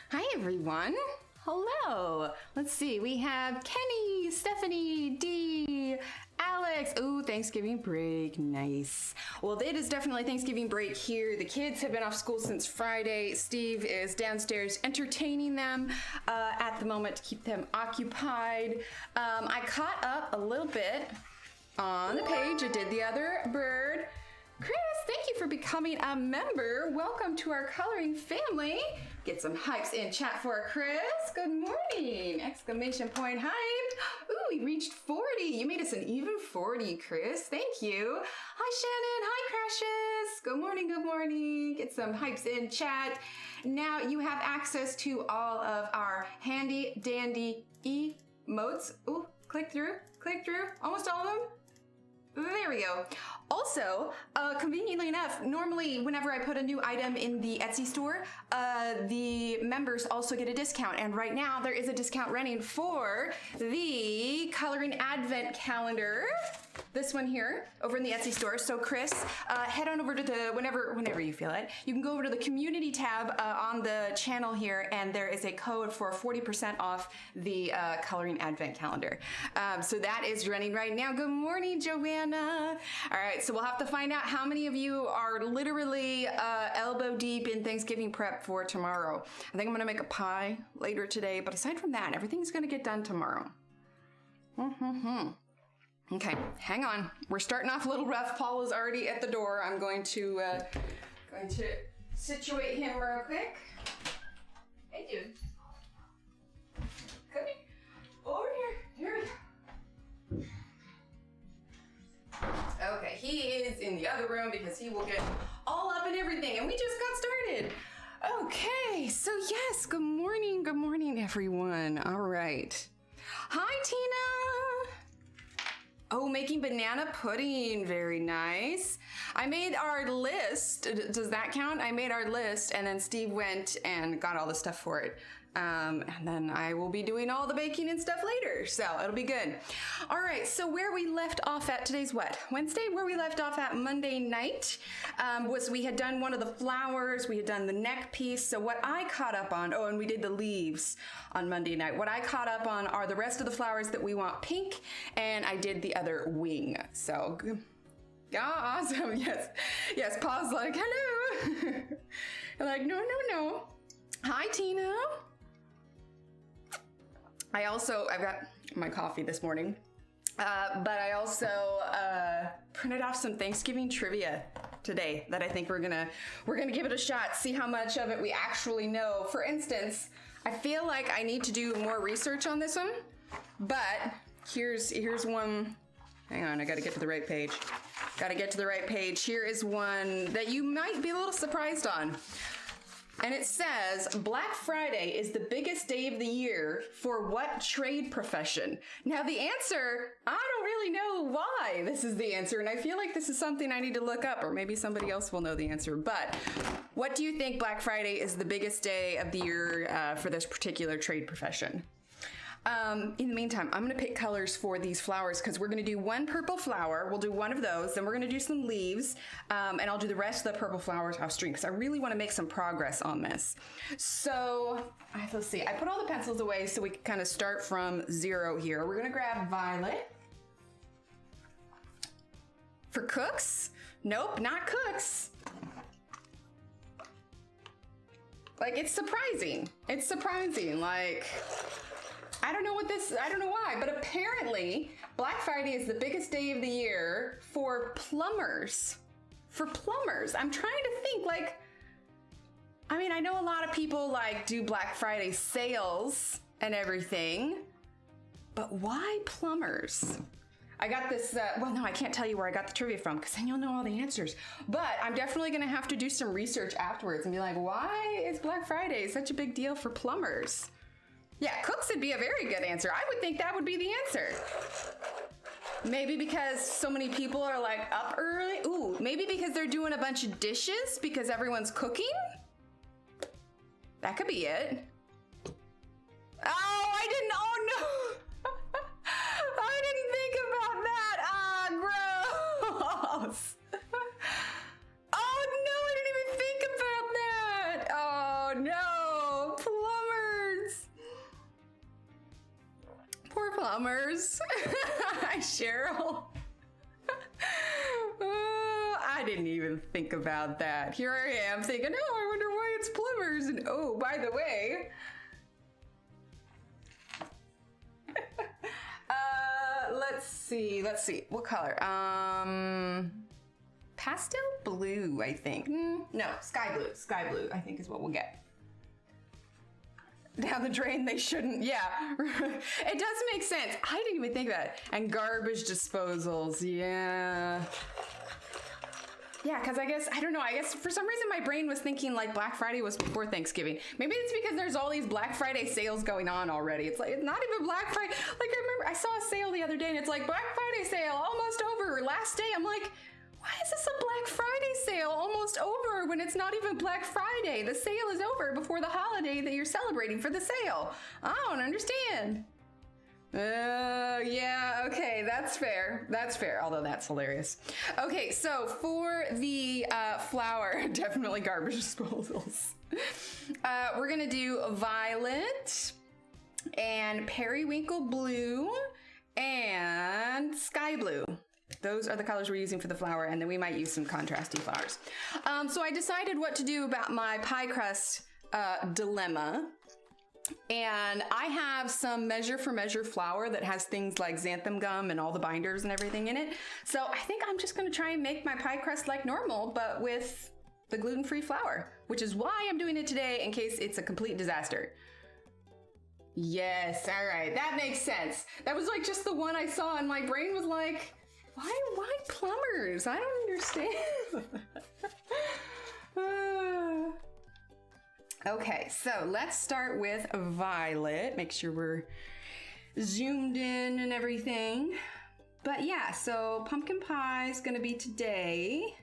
Hi everyone. Hello. Let's see. We have Kenny, Stephanie, Dee, Alex. Ooh, Thanksgiving break. Nice. Well, it is definitely Thanksgiving break here. The kids have been off school since Friday. Steve is downstairs entertaining them at the moment to keep them occupied. I caught up a little bit on the page. I did the other bird. Chris, thank you for becoming a member. Welcome to our coloring family. Get some hypes in chat for Chris. Good morning! Exclamation point hype. Ooh, we reached 40. You made us an even 40, Chris. Thank you. Hi, Shannon. Hi, Crashes. Good morning, good morning. Get some hypes in chat. Now you have access to all of our handy dandy emotes. Ooh, click through. Almost all of them. There we go. Also, conveniently enough, normally whenever I put a new item in the Etsy store, the members also get a discount. And right now there is a discount running for the Coloring Advent Calendar. This one here over in the Etsy store. So Chris, head on over to the, whenever you feel it, you can go over to the community tab on the channel here, and there is a code for 40% off the Coloring Advent Calendar. So that is running right now. Good morning, Joanna. All right, so we'll have to find out how many of you are literally elbow deep in Thanksgiving prep for tomorrow. I think I'm gonna make a pie later today, but aside from that, everything's gonna get done tomorrow. Okay, hang on. We're starting off a little rough. Paul is already at the door. I'm going to situate him real quick. Hey, dude. Come here. Over here. Here we go. Okay, he is in the other room because he will get all up in everything, and we just got started. Okay, so yes, good morning, everyone. All right. Hi, Tina. Oh, making banana pudding. Very nice. I made our list. Does that count? I made our list, and then Steve went and got all the stuff for it. And then I will be doing all the baking and stuff later, so it'll be good. All right, so where we left off at, today's what? Wednesday? Where we left off at Monday night was we had done one of the flowers, we had done the neck piece. So what I caught up on, oh, and we did the leaves on Monday night. What I caught up on are the rest of the flowers that we want pink, and I did the other wing. So, yeah, awesome, yes, Paul's like, hello. Like, no. Hi, Tina. I've got my coffee this morning, but I also printed off some Thanksgiving trivia today that I think we're gonna give it a shot, see how much of it we actually know. For instance, I feel like I need to do more research on this one, but here's one. Hang on, I gotta get to the right page. Here is one that you might be a little surprised on. And it says, Black Friday is the biggest day of the year for what trade profession? Now the answer, I don't really know why this is the answer, and I feel like this is something I need to look up, or maybe somebody else will know the answer. But what do you think Black Friday is the biggest day of the year for this particular trade profession? In the meantime, I'm gonna pick colors for these flowers because we're gonna do one purple flower. We'll do one of those, then we're gonna do some leaves, and I'll do the rest of the purple flowers off string because I really wanna make some progress on this. So, let's see, I put all the pencils away so we can kind of start from zero here. We're gonna grab violet. For cooks? Nope, not cooks. Like, it's surprising, like, I don't know why, but apparently Black Friday is the biggest day of the year for plumbers. I'm trying to think, like, I mean, I know a lot of people like do Black Friday sales and everything, but why plumbers? I got this, well, no, I can't tell you where I got the trivia from because then you'll know all the answers. But I'm definitely gonna have to do some research afterwards and be like, why is Black Friday such a big deal for plumbers? Yeah, cooks would be a very good answer. I would think that would be the answer. Maybe because so many people are like up early. Ooh, maybe because they're doing a bunch of dishes because everyone's cooking? That could be it. Oh, no. I didn't think about that. Ah, gross. Oh no, I didn't even think about that. Oh no, plumbers. plumbers. Hi, Cheryl. I didn't even think about that. Here I am thinking, oh, I wonder why it's plumbers. And oh, by the way, let's see. What color? Pastel blue, I think. No, sky blue, I think is what we'll get. Down the drain, they shouldn't. Yeah, it does make sense. I didn't even think of that. And garbage disposals, yeah. Yeah, because I don't know, I guess for some reason my brain was thinking like Black Friday was before Thanksgiving. Maybe it's because there's all these Black Friday sales going on already. It's like, it's not even Black Friday. Like I remember I saw a sale the other day and it's like Black Friday sale, almost over, last day. I'm like, why is this a Black Friday sale almost over when it's not even Black Friday? The sale is over before the holiday that you're celebrating for the sale. I don't understand. Yeah, okay, that's fair. That's fair, although that's hilarious. Okay, so for the flower, definitely garbage disposals. We're gonna do violet and periwinkle blue and sky blue. Those are the colors we're using for the flower, and then we might use some contrasty flowers. So I decided what to do about my pie crust dilemma. And I have some measure for measure flour that has things like xanthan gum and all the binders and everything in it. So I think I'm just gonna try and make my pie crust like normal, but with the gluten-free flour, which is why I'm doing it today in case it's a complete disaster. Yes, all right, that makes sense. That was like just the one I saw and my brain was like, why plumbers? I don't understand. Okay, so let's start with violet. Make sure we're zoomed in and everything. But yeah, so pumpkin pie is gonna be today.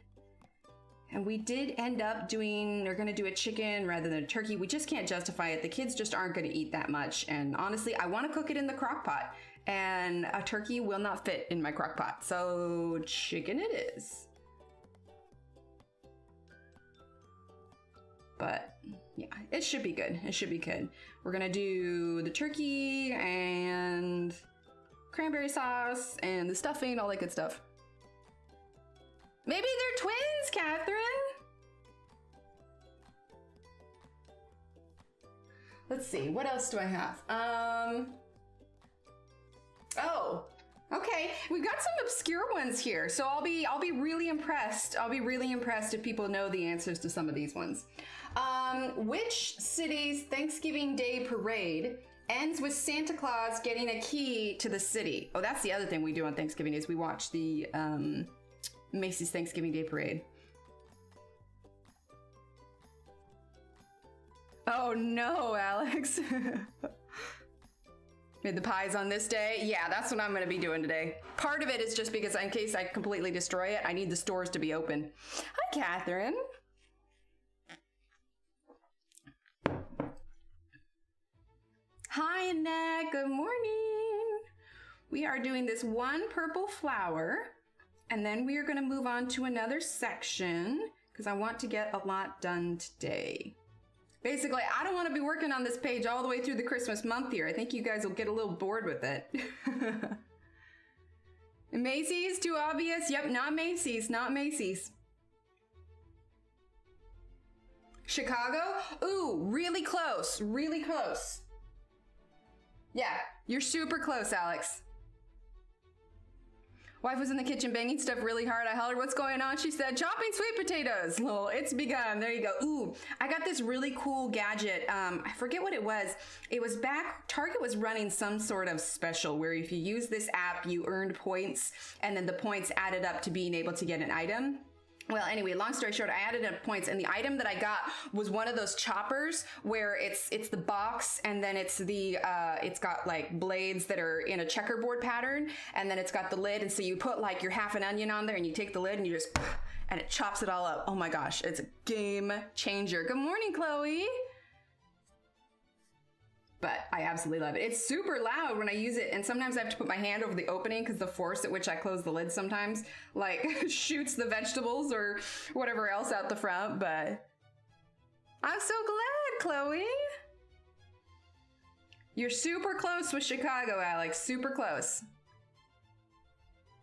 And we did end up they're gonna do a chicken rather than a turkey. We just can't justify it. The kids just aren't gonna eat that much. And honestly, I wanna cook it in the crock pot. And a turkey will not fit in my crock pot. So chicken it is. But yeah, it should be good. It should be good. We're gonna do the turkey and cranberry sauce and the stuffing, all that good stuff. Maybe they're twins, Catherine. Let's see, what else do I have? Oh, okay. We've got some obscure ones here, so I'll be really impressed. I'll be really impressed if people know the answers to some of these ones. Which city's Thanksgiving Day parade ends with Santa Claus getting a key to the city? Oh, that's the other thing we do on Thanksgiving is we watch the Macy's Thanksgiving Day parade. Oh no, Alex. Made the pies on this day? Yeah, that's what I'm gonna be doing today. Part of it is just because in case I completely destroy it, I need the stores to be open. Hi, Catherine. Hi, Annette, good morning. We are doing this one purple flower, and then we are gonna move on to another section because I want to get a lot done today. Basically, I don't want to be working on this page all the way through the Christmas month here. I think you guys will get a little bored with it. Macy's, too obvious? Yep, not Macy's, not Macy's. Chicago? Ooh, really close, really close. Yeah, you're super close, Alex. Wife was in the kitchen banging stuff really hard. I hollered, what's going on? She said, chopping sweet potatoes. Lol, it's begun. There you go. Ooh, I got this really cool gadget. I forget what it was. It was back, Target was running some sort of special where if you use this app, you earned points and then the points added up to being able to get an item. Well, anyway, long story short, I added up points and the item that I got was one of those choppers where it's the box and then it's it's got like blades that are in a checkerboard pattern and then it's got the lid and so you put like your half an onion on there and you take the lid and you just, and it chops it all up. Oh my gosh, it's a game changer. Good morning, Chloe. But I absolutely love it. It's super loud when I use it, and sometimes I have to put my hand over the opening because the force at which I close the lid sometimes like shoots the vegetables or whatever else out the front, but I'm so glad, Chloe. You're super close with Chicago, Alex. Super close.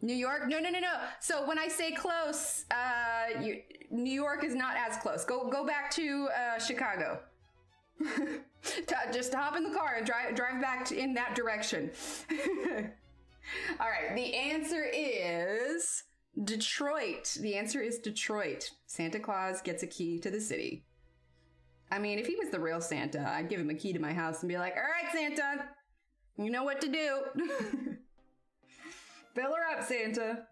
New York? No. So when I say close, New York is not as close. Go back to Chicago. Just hop in the car and drive back in that direction. All right, the answer is Detroit. The answer is Detroit. Santa Claus gets a key to the city. I mean, if he was the real Santa, I'd give him a key to my house and be like, all right, Santa, you know what to do. Fill her up, Santa.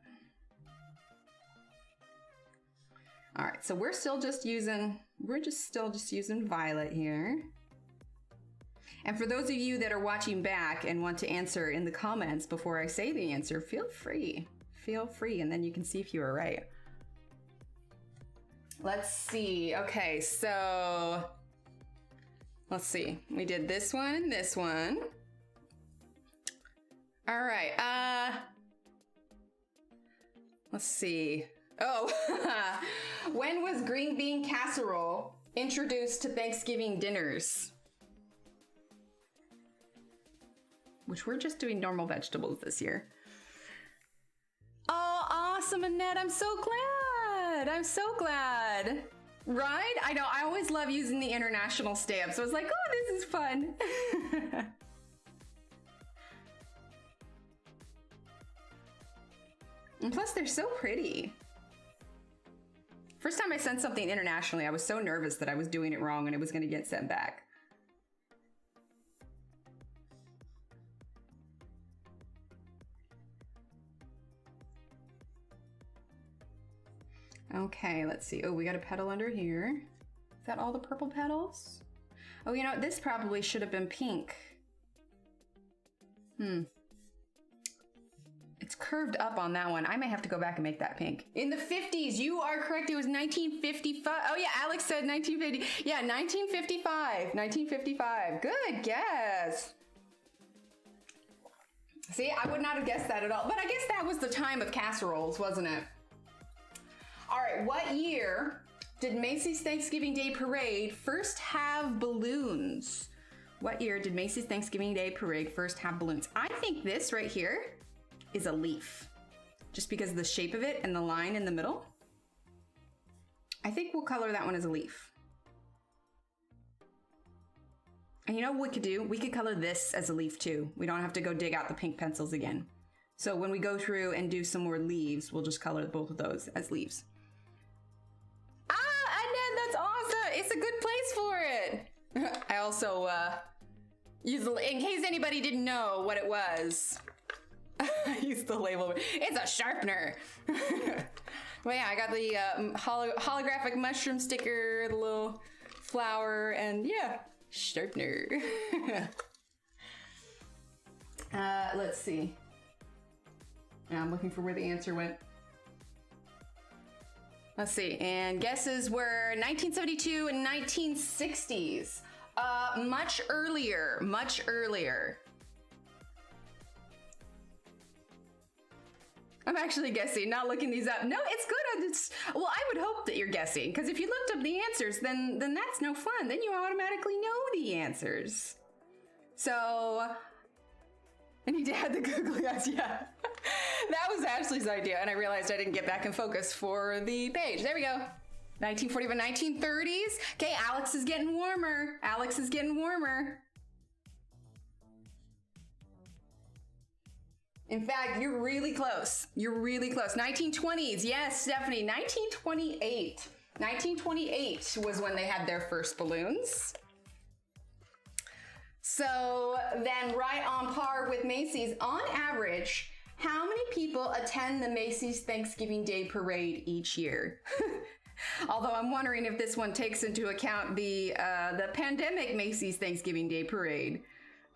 All right, so we're still just using Violet here. And for those of you that are watching back and want to answer in the comments before I say the answer, feel free, and then you can see if you were right. Let's see. Okay, so let's see. We did this one and this one. All right. Let's see. Oh, when was green bean casserole introduced to Thanksgiving dinners? Which we're just doing normal vegetables this year. Oh, awesome, Annette. I'm so glad. I'm so glad. Right? I know. I always love using the international stamps. So I was like, oh, this is fun. And plus, they're so pretty. First time I sent something internationally, I was so nervous that I was doing it wrong and it was going to get sent back. Okay, let's see. Oh, we got a petal under here. Is that all the purple petals? Oh, you know, this probably should have been pink. It's curved up on that one. I may have to go back and make that pink. In the 50s, you are correct. It was 1955. Oh yeah, Alex said 1950. Yeah, 1955. 1955. Good guess. See, I would not have guessed that at all. But I guess that was the time of casseroles, wasn't it? All right, what year did Macy's Thanksgiving Day Parade first have balloons? What year did Macy's Thanksgiving Day Parade first have balloons? I think this right here is a leaf, just because of the shape of it and the line in the middle. I think we'll color that one as a leaf. And you know what we could do? We could color this as a leaf too. We don't have to go dig out the pink pencils again. So when we go through and do some more leaves, we'll just color both of those as leaves. Ah, Annette, that's awesome. It's a good place for it. I also used, in case anybody didn't know what it was, I used the label. It's a sharpener. Well, yeah, I got the holographic mushroom sticker, the little flower, and yeah, sharpener. Let's see. Now I'm looking for where the answer went. Let's see, and guesses were 1972 and 1960s. Much earlier, much earlier. I'm actually guessing, not looking these up. No, it's good. Well, I would hope that you're guessing, because if you looked up the answers, then that's no fun. Then you automatically know the answers. So, I need to add the googly eyes, yeah. That was Ashley's idea, and I realized I didn't get back in focus for the page. There we go. 1940, 1930s. Okay, Alex is getting warmer. Alex is getting warmer. In fact, you're really close. You're really close. 1920s. Yes, Stephanie. 1928. 1928 was when they had their first balloons. So then right on par with Macy's, on average, how many people attend the Macy's Thanksgiving Day Parade each year? Although I'm wondering if this one takes into account the pandemic Macy's Thanksgiving Day Parade.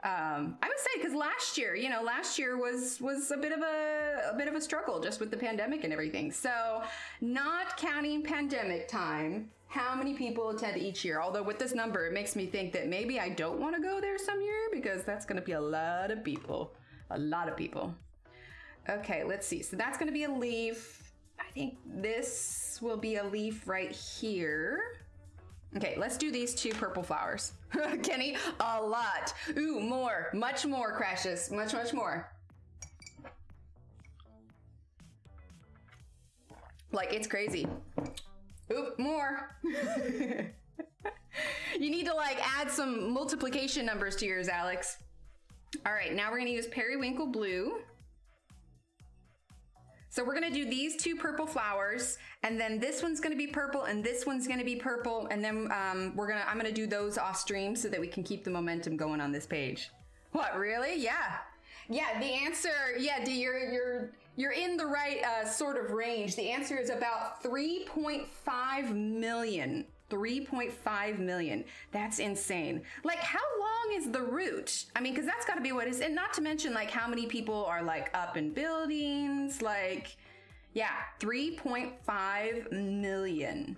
I would say, because last year, you know, last year was a bit of a struggle just with the pandemic and everything. So not counting pandemic time, how many people attend each year? Although with this number, it makes me think that maybe I don't want to go there some year, because that's going to be a lot of people. A lot of people. Okay, let's see. So that's going to be a leaf. I think this will be a leaf right here. Okay, let's do these 2 purple flowers. Kenny, a lot. Ooh, more, much more, Crashes, much, much more. Like, it's crazy. Oop, more. You need to like add some multiplication numbers to yours, Alex. All right, now we're gonna use periwinkle blue. So we're gonna do these 2 purple flowers, and then this one's gonna be purple, and this one's gonna be purple, and then I'm gonna do those off stream so that we can keep the momentum going on this page. What, really? Yeah. Yeah, the answer, yeah, you're in the right sort of range. The answer is about 3.5 million. 3.5 million. That's insane. Like, how long is the route? I mean, because that's got to be what is, and not to mention like how many people are like up in buildings. Like, yeah, 3.5 million.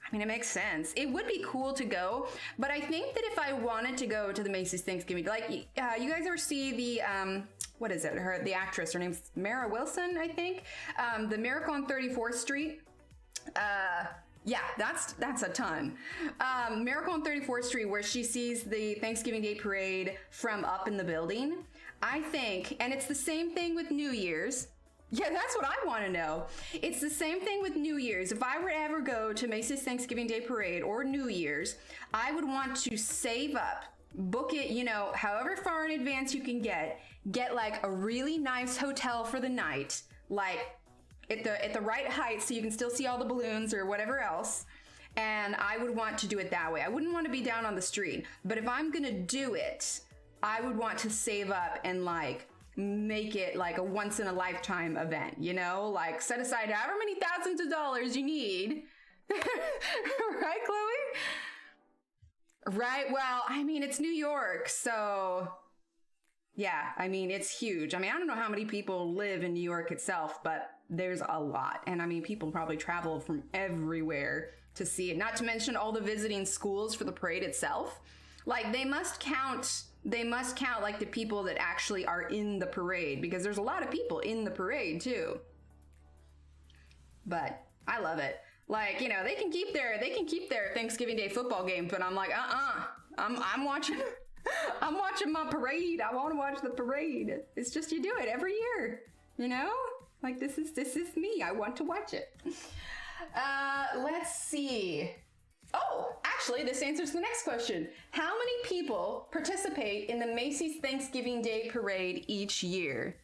I mean, it makes sense. It would be cool to go, but I think that if I wanted to go to the Macy's Thanksgiving, like, you guys ever see the, what is it? The actress, her name's Mara Wilson, I think. The Miracle on 34th Street. Yeah, that's a ton. Miracle on 34th Street, where she sees the Thanksgiving Day parade from up in the building. I think, and it's the same thing with New Year's. Yeah, that's what I want to know. It's the same thing with New Year's. If I were to ever go to Macy's Thanksgiving Day Parade or New Year's, I would want to save up, book it, you know, however far in advance you can get like a really nice hotel for the night, like at the right height so you can still see all the balloons or whatever else. And I would want to do it that way. I wouldn't want to be down on the street, but if I'm gonna do it, I would want to save up and like make it like a once in a lifetime event, you know, like set aside however many thousands of dollars you need. Right, Chloe? Right. Well, I mean, it's New York, so yeah, I mean, it's huge. I mean, I don't know how many people live in New York itself, but there's a lot. And I mean, people probably travel from everywhere to see it, not to mention all the visiting schools for the parade itself. Like, they must count like the people that actually are in the parade, because there's a lot of people in the parade too. But I love it. Like, you know, they can keep their Thanksgiving Day football game, but I'm like, I'm watching my parade. I want to watch the parade. It's just, you do it every year, you know? Like, this is me. I want to watch it. Let's see. Oh, actually, this answers the next question. How many people participate in the Macy's Thanksgiving Day Parade each year?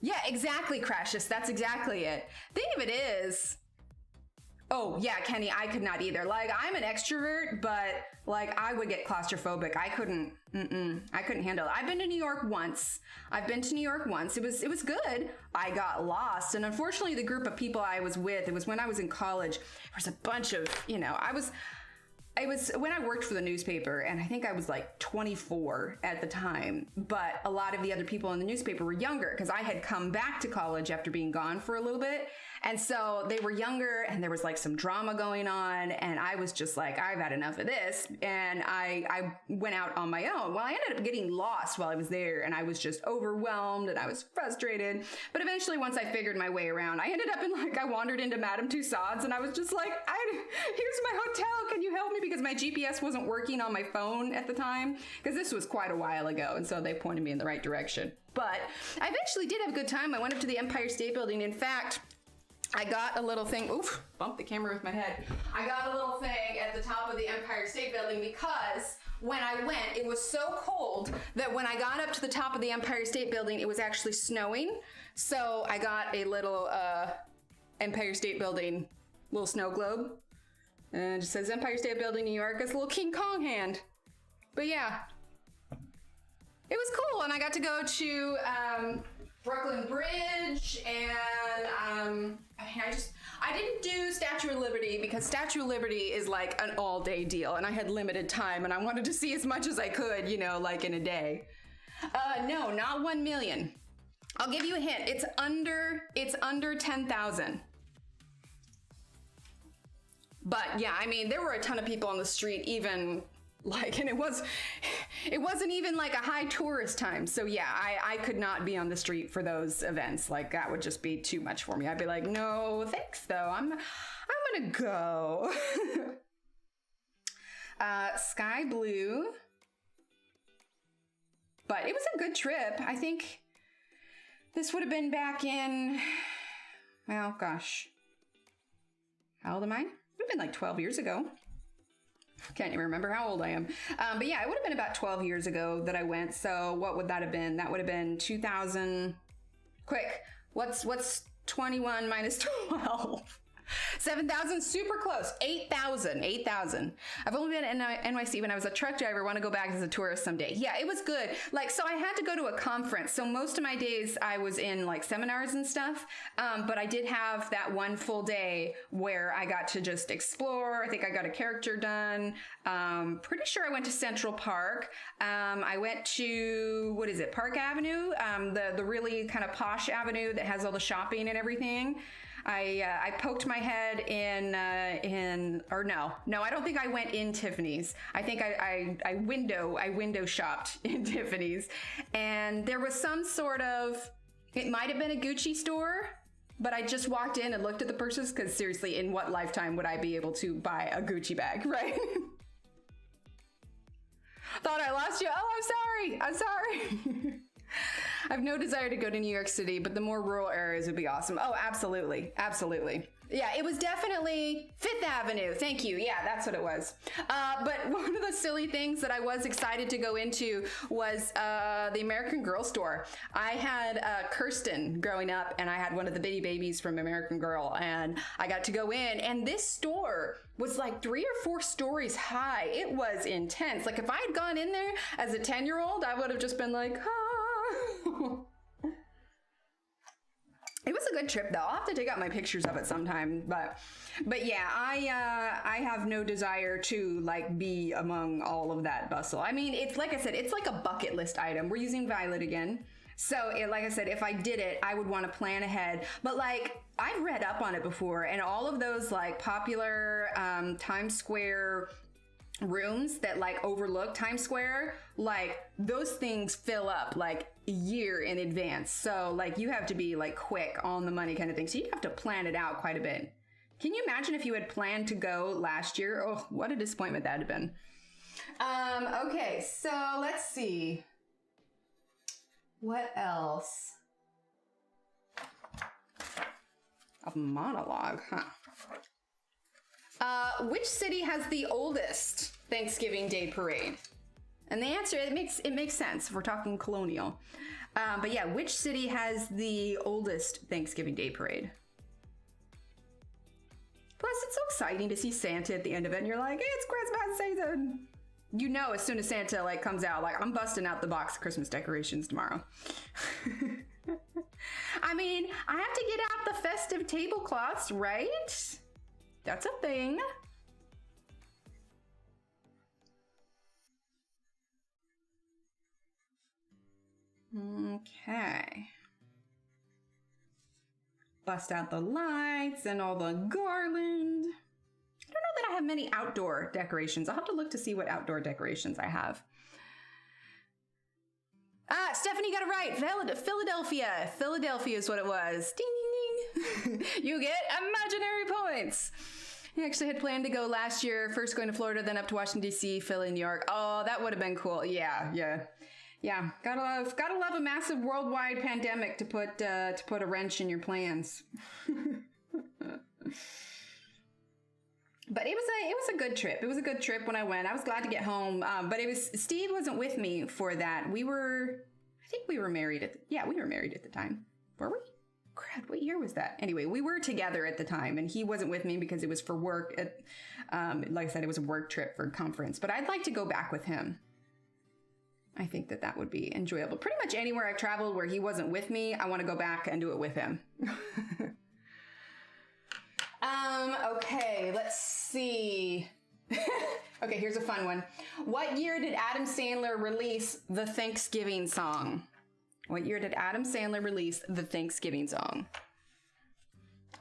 Yeah, exactly, Crashes. That's exactly it. Thing of it is, oh, yeah, Kenny, I could not either. Like, I'm an extrovert, but like, I would get claustrophobic. I couldn't handle it. I've been to New York once. It was good. I got lost. And unfortunately, the group of people I was with, it was when I was in college, there was a bunch of, you know, I was when I worked for the newspaper, and I think I was like 24 at the time, but a lot of the other people in the newspaper were younger because I had come back to college after being gone for a little bit. And so they were younger, and there was like some drama going on, and I was just like, I've had enough of this. And I went out on my own. Well, I ended up getting lost while I was there, and I was just overwhelmed and I was frustrated. But eventually, once I figured my way around, I ended up in like, I wandered into Madame Tussauds, and I was just like, here's my hotel. Can you help me? Because my GPS wasn't working on my phone at the time, because this was quite a while ago. And so they pointed me in the right direction. But I eventually did have a good time. I went up to the Empire State Building. In fact, I got a little thing, oof, bumped the camera with my head. I got a little thing at the top of the Empire State Building because when I went, it was so cold that when I got up to the top of the Empire State Building, it was actually snowing. So I got a little Empire State Building little snow globe. And it just says Empire State Building, New York. It's a little King Kong hand. But yeah, it was cool. And I got to go to Brooklyn Bridge, and I didn't do Statue of Liberty because Statue of Liberty is like an all-day deal, and I had limited time, and I wanted to see as much as I could, you know, like in a day. No, not 1 million. I'll give you a hint. It's under 10,000. But yeah, I mean, there were a ton of people on the street, even like, and it wasn't even like a high tourist time. So yeah, I could not be on the street for those events. Like, that would just be too much for me. I'd be like, no, thanks though. I'm an gonna go sky blue, but it was a good trip. I think this would have been back in, well, gosh, how old am I? It would have been like 12 years ago. Can't even remember how old I am. But yeah, it would have been about 12 years ago that I went. So what would that have been? That would have been 2000. Quick, what's 21 minus 12? 7,000, super close. 8,000. I've only been in NYC when I was a truck driver. Want to go back as a tourist someday. Yeah, it was good. Like, so I had to go to a conference. So most of my days I was in like seminars and stuff. But I did have that one full day where I got to just explore. I think I got a character done. Pretty sure I went to Central Park. I went to, what is it? Park Avenue, the really kind of posh avenue that has all the shopping and everything. I poked my head in, or no, I don't think I went in Tiffany's. I think I window shopped in Tiffany's, and there was some sort of, it might have been a Gucci store, but I just walked in and looked at the purses, because seriously, in what lifetime would I be able to buy a Gucci bag, right? Thought I lost you. Oh, I'm sorry. I have no desire to go to New York City, but the more rural areas would be awesome. Oh, absolutely. Yeah, it was definitely Fifth Avenue. Thank you. Yeah, that's what it was. But one of the silly things that I was excited to go into was the American Girl store. I had Kirsten growing up, and I had one of the bitty babies from American Girl, and I got to go in, and this store was like 3 or 4 stories high. It was intense. Like, if I had gone in there as a 10-year-old, I would have just been like, It was a good trip, though. I'll have to take out my pictures of it sometime. But yeah, I have no desire to like be among all of that bustle. I mean, it's like I said, it's like a bucket list item. We're using Violet again. So like I said, if I did it, I would want to plan ahead. But like, I've read up on it before, and all of those like popular Times Square rooms that like overlook Times Square, like those things fill up like a year in advance. So like you have to be like quick on the money kind of thing. So you have to plan it out quite a bit. Can you imagine if you had planned to go last year? Oh, what a disappointment that had been. Okay, so let's see. What else? A monologue, huh? Which city has the oldest Thanksgiving Day parade? And the answer, it makes sense if we're talking colonial. But yeah, which city has the oldest Thanksgiving Day parade? Plus, it's so exciting to see Santa at the end of it, and you're like, hey, it's Christmas season. You know, as soon as Santa like comes out, like I'm busting out the box of Christmas decorations tomorrow. I mean, I have to get out the festive tablecloths, right? That's a thing. Okay. Bust out the lights and all the garland. I don't know that I have many outdoor decorations. I'll have to look to see what outdoor decorations I have. Ah, Stephanie got it right. Philadelphia. Philadelphia is what it was. Ding, ding, ding. You get imaginary points. I actually had planned to go last year, first going to Florida, then up to Washington, D.C., Philly, New York. Oh, that would have been cool. Yeah. Gotta love a massive worldwide pandemic to put a wrench in your plans. But it was a good trip. It was a good trip when I went. I was glad to get home. But Steve wasn't with me for that. I think we were married we were married at the time. Were we? Crap, what year was that? Anyway, we were together at the time, and he wasn't with me because it was for work. Like I said, it was a work trip for a conference, but I'd like to go back with him. I think that would be enjoyable. Pretty much anywhere I've traveled where he wasn't with me, I want to go back and do it with him. Okay, let's see. Okay, here's a fun one. What year did Adam Sandler release the Thanksgiving song? What year did Adam Sandler release the Thanksgiving song?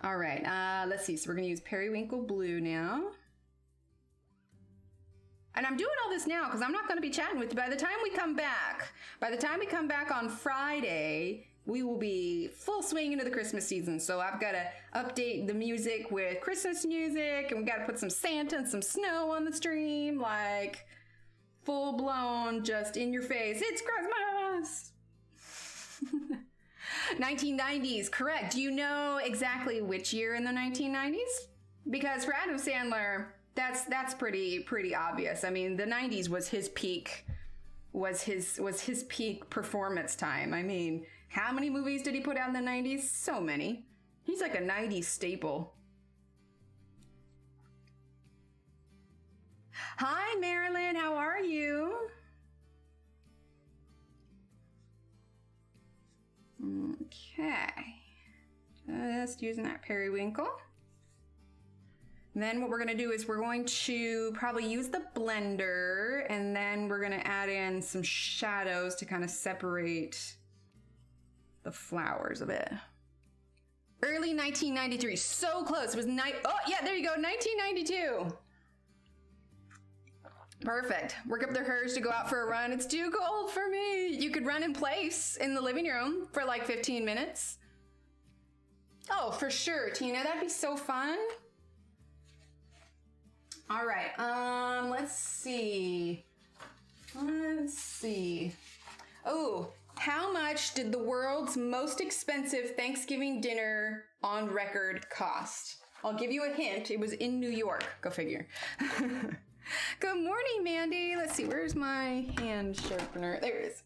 All right, let's see. So we're going to use Periwinkle Blue now. And I'm doing all this now because I'm not going to be chatting with you by the time we come back. By the time we come back on Friday, we will be full swing into the Christmas season. So I've got to update the music with Christmas music, and we got to put some Santa and some snow on the stream, like full blown, just in your face. It's Christmas. 1990s, correct. Do you know exactly which year in the 1990s? Because for Adam Sandler, that's pretty obvious. I mean, the 90s was his peak, was his peak performance time. I mean, how many movies did he put out in the 90s? So many. He's like a 90s staple. Hi, Marilyn. How are you? Okay. Just using that periwinkle. Then what we're going to do is we're going to probably use the blender, and then we're going to add in some shadows to kind of separate the flowers a bit. Early 1993, so close. It was oh yeah, there you go, 1992. Perfect. Work up the courage to go out for a run. It's too cold for me. You could run in place in the living room for like 15 minutes. Oh, for sure, Tina. That'd be so fun. All right. Let's see. Oh, how much did the world's most expensive Thanksgiving dinner on record cost? I'll give you a hint. It was in New York. Go figure. Good morning, Mandy. Let's see. Where's my hand sharpener? There it is.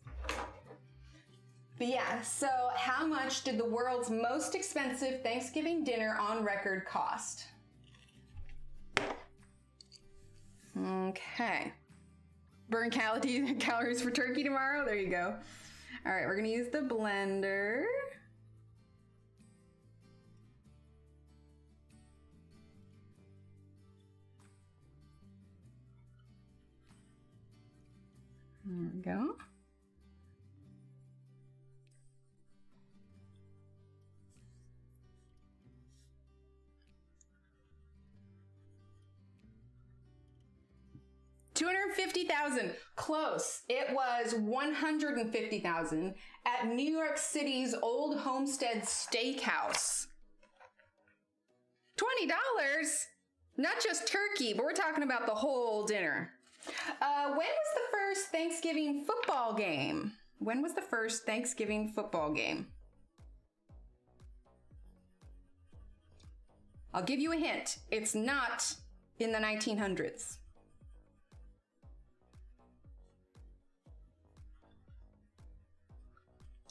But yeah, so how much did the world's most expensive Thanksgiving dinner on record cost? Okay. Burn calories for turkey tomorrow. There you go. All right, we're gonna use the blender. There we go. $250,000. Close. It was $150,000 at New York City's Old Homestead Steakhouse. $20? Not just turkey, but we're talking about the whole dinner. When was the first Thanksgiving football game? When was the first Thanksgiving football game? I'll give you a hint. It's not in the 1900s.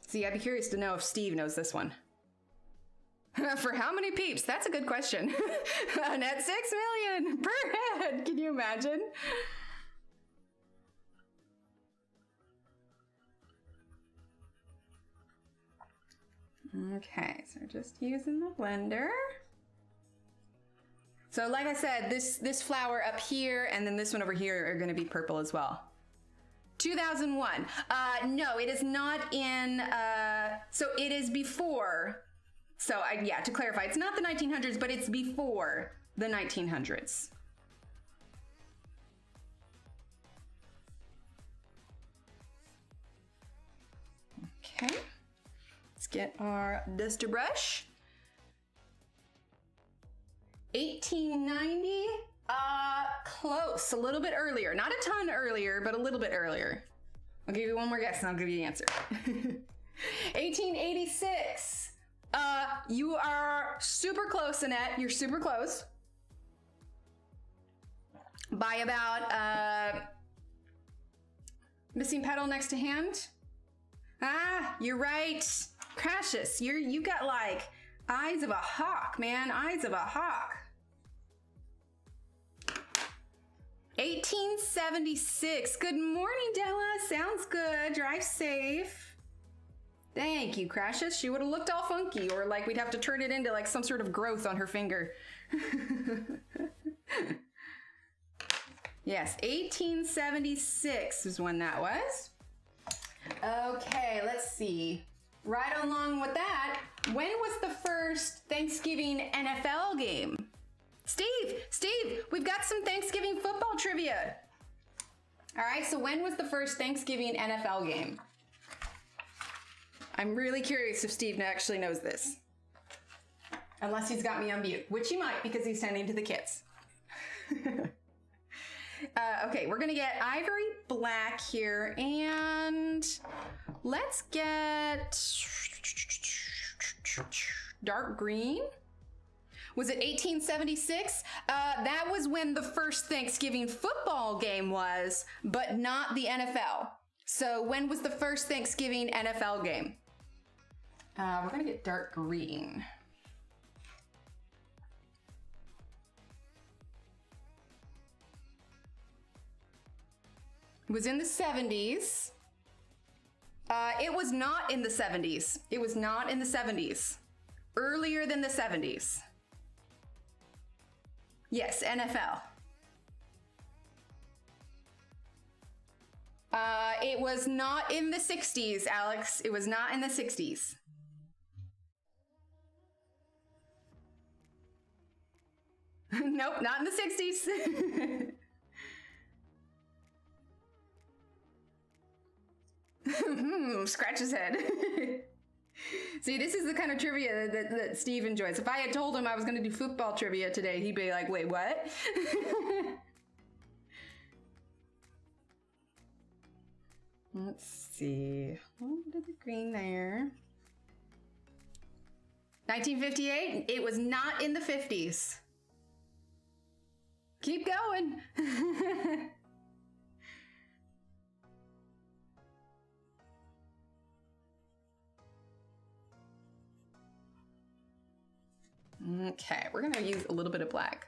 See, I'd be curious to know if Steve knows this one. For how many peeps? That's a good question. Net 6 million per head. Can you imagine? Okay, so just using the blender. So like I said, this flower up here and then this one over here are going to be purple as well. 2001. No, it is not in, so it is before. So yeah, to clarify, it's not the 1900s, but it's before the 1900s. Okay, let's get our duster brush. 1890. Close, a little bit earlier. Not a ton earlier, but a little bit earlier. I'll give you one more guess and I'll give you the answer. 1886. You are super close, Annette. You're super close. By about, missing petal next to hand. Ah, you're right. Precious, you got like eyes of a hawk, man. Eyes of a hawk. 1876. Good morning, Della. Sounds good. Drive safe. Thank you, Crashes. She would have looked all funky, or like we'd have to turn it into like some sort of growth on her finger. Yes, 1876 is when that was. Okay, let's see. Right along with that, when was the first Thanksgiving NFL game? Steve, we've got some Thanksgiving football trivia. All right, so when was the first Thanksgiving NFL game? I'm really curious if Steve actually knows this. Unless he's got me on mute, which he might because he's tending to the kids. Okay, we're gonna get ivory black here, and let's get dark green. Was it 1876? That was when the first Thanksgiving football game was, but not the NFL. So when was the first Thanksgiving NFL game? We're gonna get dark green. It was in the 70s. It was not in the 70s. It was not in the 70s. Earlier than the 70s. Yes, NFL. It was not in the 60s, Alex. It was not in the 60s. Nope, not in the 60s. Scratch his head. See, this is the kind of trivia that Steve enjoys. If I had told him I was going to do football trivia today, he'd be like, wait, what? Let's see. A little bit of the green there. 1958? It was not in the 50s. Keep going. Okay, we're gonna use a little bit of black.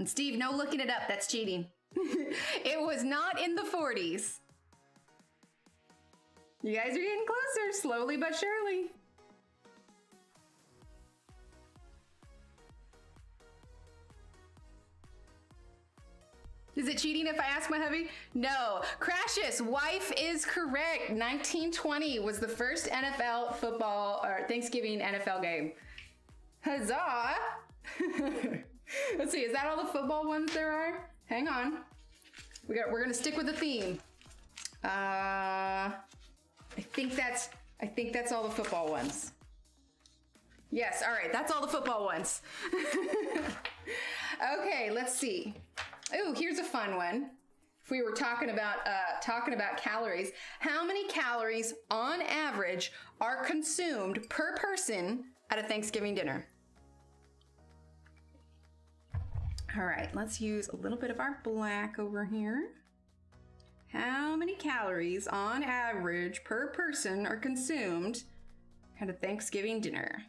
And Steve, no looking it up, that's cheating. It was not in the 40s. You guys are getting closer, slowly but surely. Is it cheating if I ask my hubby? No. Crashes, wife is correct. 1920 was the first NFL football or Thanksgiving NFL game. Huzzah! Let's see, is that all the football ones there are? Hang on. We're gonna stick with the theme. I think that's all the football ones. Yes, all right, that's all the football ones. Okay, let's see. Oh, here's a fun one. If we were talking about calories, how many calories on average are consumed per person at a Thanksgiving dinner? All right, let's use a little bit of our black over here. How many calories on average per person are consumed at a Thanksgiving dinner?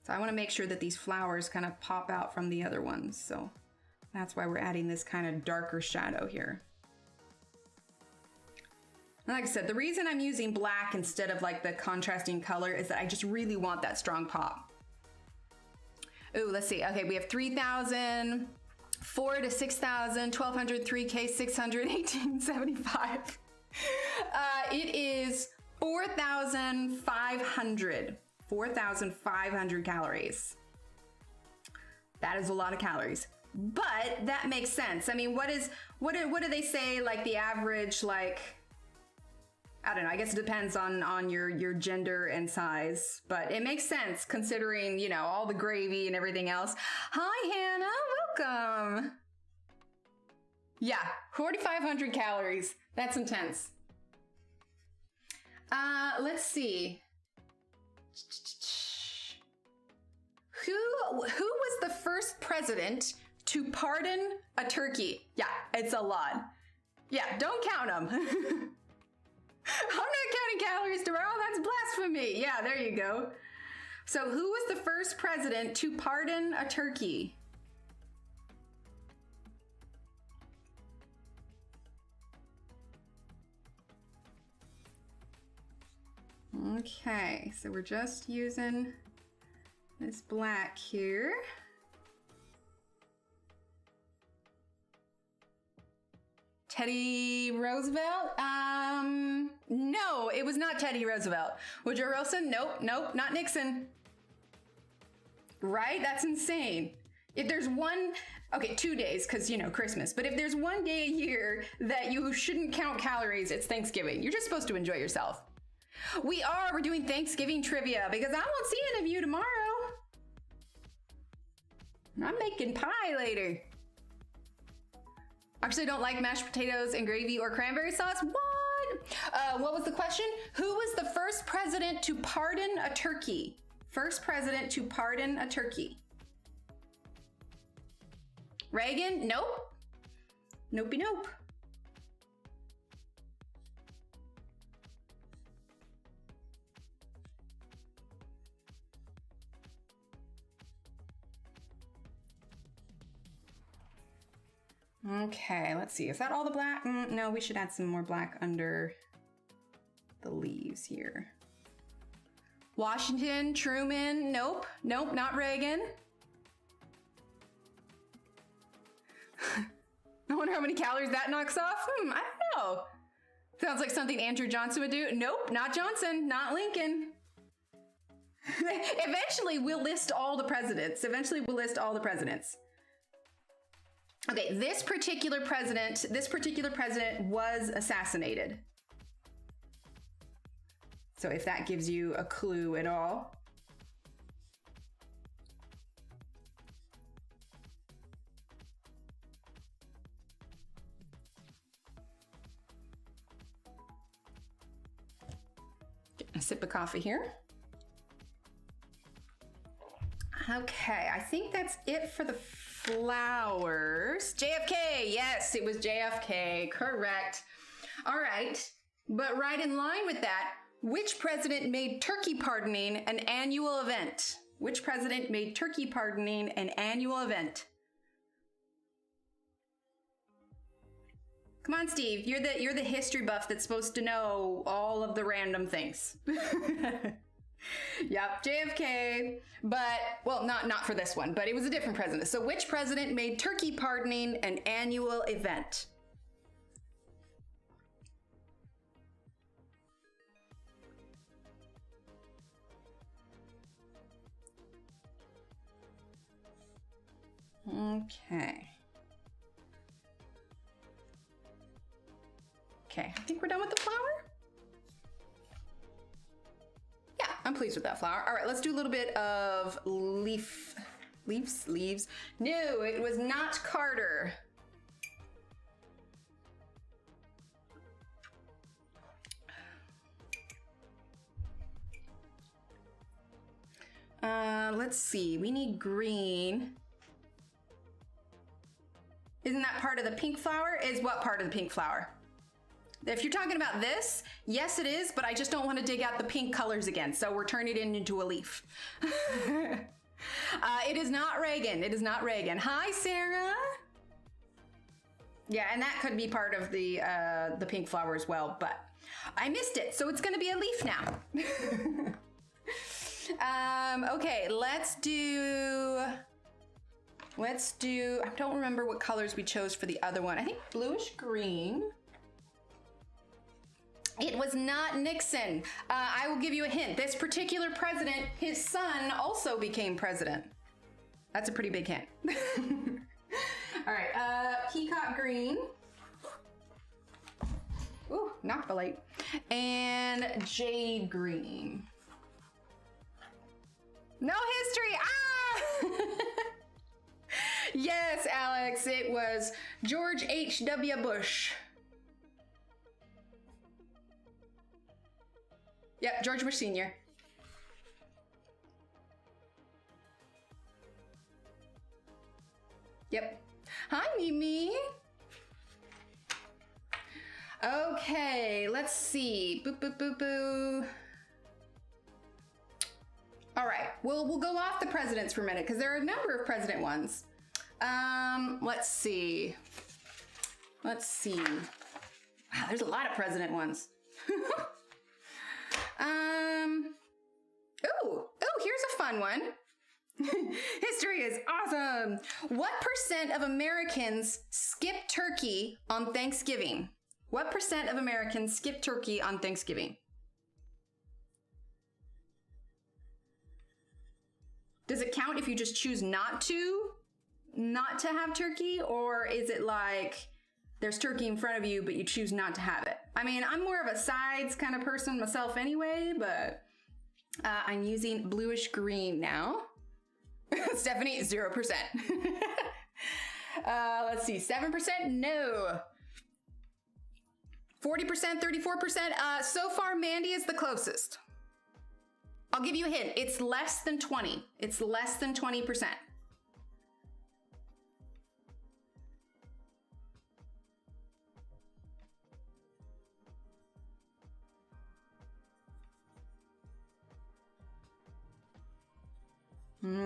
So I want to make sure that these flowers kind of pop out from the other ones. So that's why we're adding this kind of darker shadow here. And like I said, the reason I'm using black instead of like the contrasting color is that I just really want that strong pop. Ooh, let's see. Okay, we have 3,000, 4 to 6,000, 1,200, 3K, 600, 1,875. It is 4,500. 4,500 calories. That is a lot of calories, but that makes sense. I mean, what do they say? Like the average, like, I don't know. I guess it depends on your gender and size, but it makes sense considering, you know, all the gravy and everything else. Hi, Hannah. Welcome. Yeah, 4,500 calories. That's intense. Let's see. Who was the first president to pardon a turkey? Yeah, it's a lot. Yeah, don't count them. I'm not counting calories tomorrow. That's blasphemy. Yeah, there you go. So who was the first president to pardon a turkey? Okay, so we're just using this black here. Teddy Roosevelt? No, it was not Teddy Roosevelt. Woodrow Wilson? Nope, not Nixon. Right? That's insane. If there's one, okay, 2 days, because, you know, Christmas, but if there's one day a year that you shouldn't count calories, it's Thanksgiving. You're just supposed to enjoy yourself. We're doing Thanksgiving trivia because I won't see any of you tomorrow. I'm making pie later. Actually, don't like mashed potatoes and gravy or cranberry sauce. What was the question? Who was the first president to pardon a turkey? First president to pardon a turkey. Reagan? Nope. Nopey nope. Okay, let's see. Is that all the black? No, we should add some more black under the leaves here. Washington, Truman, nope. Nope, not Reagan. I wonder how many calories that knocks off. I don't know. Sounds like something Andrew Johnson would do. Nope, not Johnson, not Lincoln. Eventually, we'll list all the presidents. Okay, this particular president was assassinated. So if that gives you a clue at all. Getting a sip of coffee here. Okay, I think that's it for the flowers. JFK, yes, it was JFK, correct. All right, but right in line with that, which president made turkey pardoning an annual event? Which president made turkey pardoning an annual event? Come on, Steve, you're the history buff that's supposed to know all of the random things. Yep, JFK, but, well, not for this one, but it was a different president. So which president made turkey pardoning an annual event? Okay. Okay, I think we're done with the flower. Yeah, I'm pleased with that flower. All right, let's do a little bit of leaves. No, it was not Carter. Let's see, we need green. Isn't that part of the pink flower? Is what part of the pink flower? If you're talking about this, yes it is, but I just don't want to dig out the pink colors again, so we're turning it into a leaf. It is not Reagan. It is not Reagan. Hi, Sarah. Yeah, and that could be part of the pink flower as well, but I missed it, so it's going to be a leaf now. Okay, let's do, I don't remember what colors we chose for the other one. I think bluish green. It was not Nixon. I will give you a hint. This particular president, his son also became president. That's a pretty big hint. All right, peacock green. Ooh, knocked the light. And jade green. No history, ah! Yes, Alex, it was George H.W. Bush. Yep, George Bush Sr. Yep. Hi, Mimi. Okay, let's see. Boo, boo, boo, boo. All right, we'll go off the presidents for a minute because there are a number of president ones. Let's see. Wow, there's a lot of president ones. Oh, here's a fun one. History is awesome. What % of Americans skip turkey on Thanksgiving? What % of Americans skip turkey on Thanksgiving? Does it count if you just choose not to? not to have turkey, or is it like there's turkey in front of you, but you choose not to have it? I mean, I'm more of a sides kind of person myself anyway, but I'm using bluish green now. Stephanie, 0%. Let's see, 7%, no. 40%, 34%. So far, Mandy is the closest. I'll give you a hint. It's less than 20. It's less than 20%.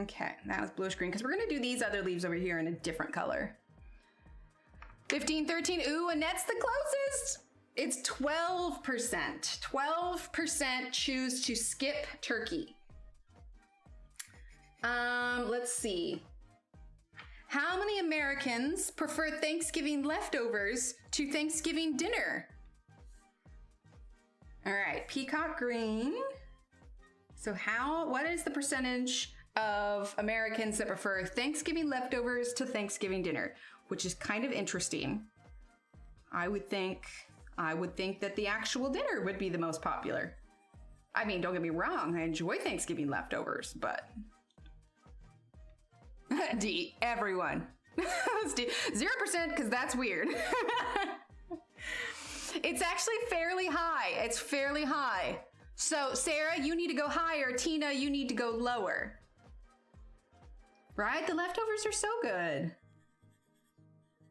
Okay, that was bluish green, because we're gonna do these other leaves over here in a different color. 15, 13, ooh, Annette's the closest. It's 12%. 12% choose to skip turkey. Let's see. How many Americans prefer Thanksgiving leftovers to Thanksgiving dinner? All right, peacock green. So what is the percentage of Americans that prefer Thanksgiving leftovers to Thanksgiving dinner? Which is kind of interesting. I would think that the actual dinner would be the most popular. I mean, don't get me wrong, I enjoy Thanksgiving leftovers, but D, everyone. 0%, because that's weird. It's actually fairly high. It's fairly high. So Sarah, you need to go higher. Tina, you need to go lower. Right? The leftovers are so good.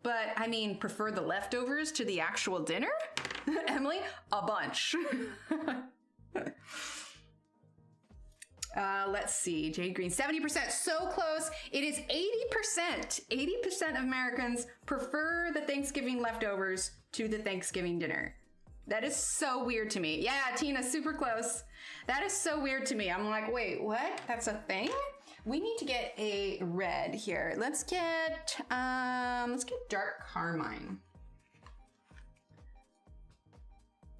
But I mean, prefer the leftovers to the actual dinner? Emily, a bunch. Let's see, Jade Green, 70%, so close. It is 80%. 80% of Americans prefer the Thanksgiving leftovers to the Thanksgiving dinner. That is so weird to me. Yeah, Tina, super close. That is so weird to me. I'm like, wait, what? That's a thing? We need to get a red here. Let's get dark carmine.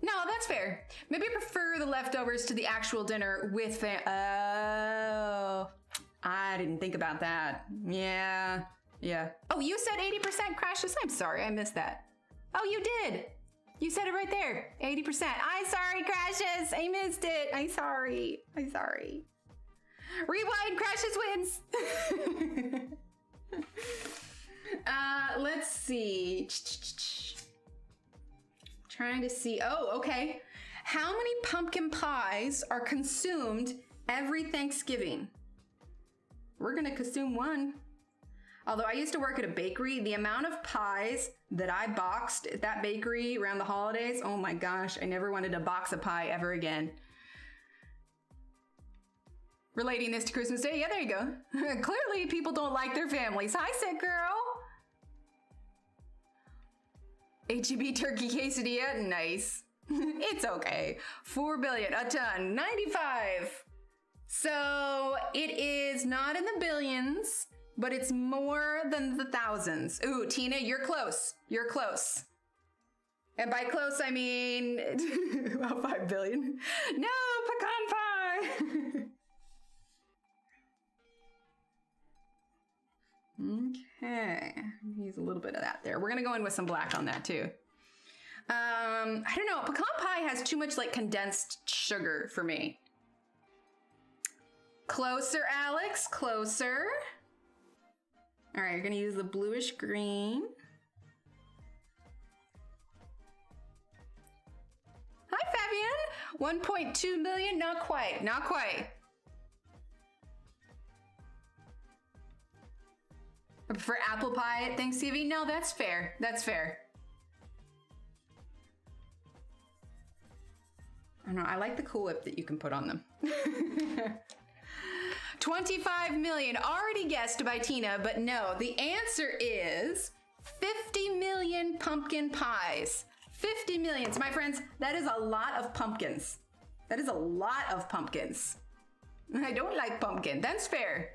No, that's fair. Maybe I prefer the leftovers to the actual dinner with oh, I didn't think about that. Yeah. Oh, you said 80% crashes? I'm sorry, I missed that. Oh, you did. You said it right there, 80%. I'm sorry, crashes. I missed it. I'm sorry. Rewind, crashes wins. Let's see. Trying to see. Oh, okay. How many pumpkin pies are consumed every Thanksgiving? We're gonna consume one. Although I used to work at a bakery, the amount of pies that I boxed at that bakery around the holidays, oh my gosh, I never wanted to box a pie ever again. Relating this to Christmas Day, yeah, there you go. Clearly people don't like their families. Hi, sick girl. HEB turkey quesadilla, nice. It's okay. 4 billion, a ton, 95. So it is not in the billions, but it's more than the thousands. Ooh, Tina, you're close. You're close. And by close, I mean about 5 billion. No, pecan pie. Okay, use a little bit of that there. We're gonna go in with some black on that too. I don't know, pecan pie has too much like condensed sugar for me. Closer, Alex, closer. All right, you're gonna use the bluish green. Hi, Fabian. 1.2 million, not quite, not quite. I prefer apple pie at Thanksgiving. No, that's fair. That's fair. I don't know. I like the Cool Whip that you can put on them. 25 million. Already guessed by Tina, but no. The answer is 50 million pumpkin pies. 50 million. So my friends, that is a lot of pumpkins. That is a lot of pumpkins. I don't like pumpkin. That's fair.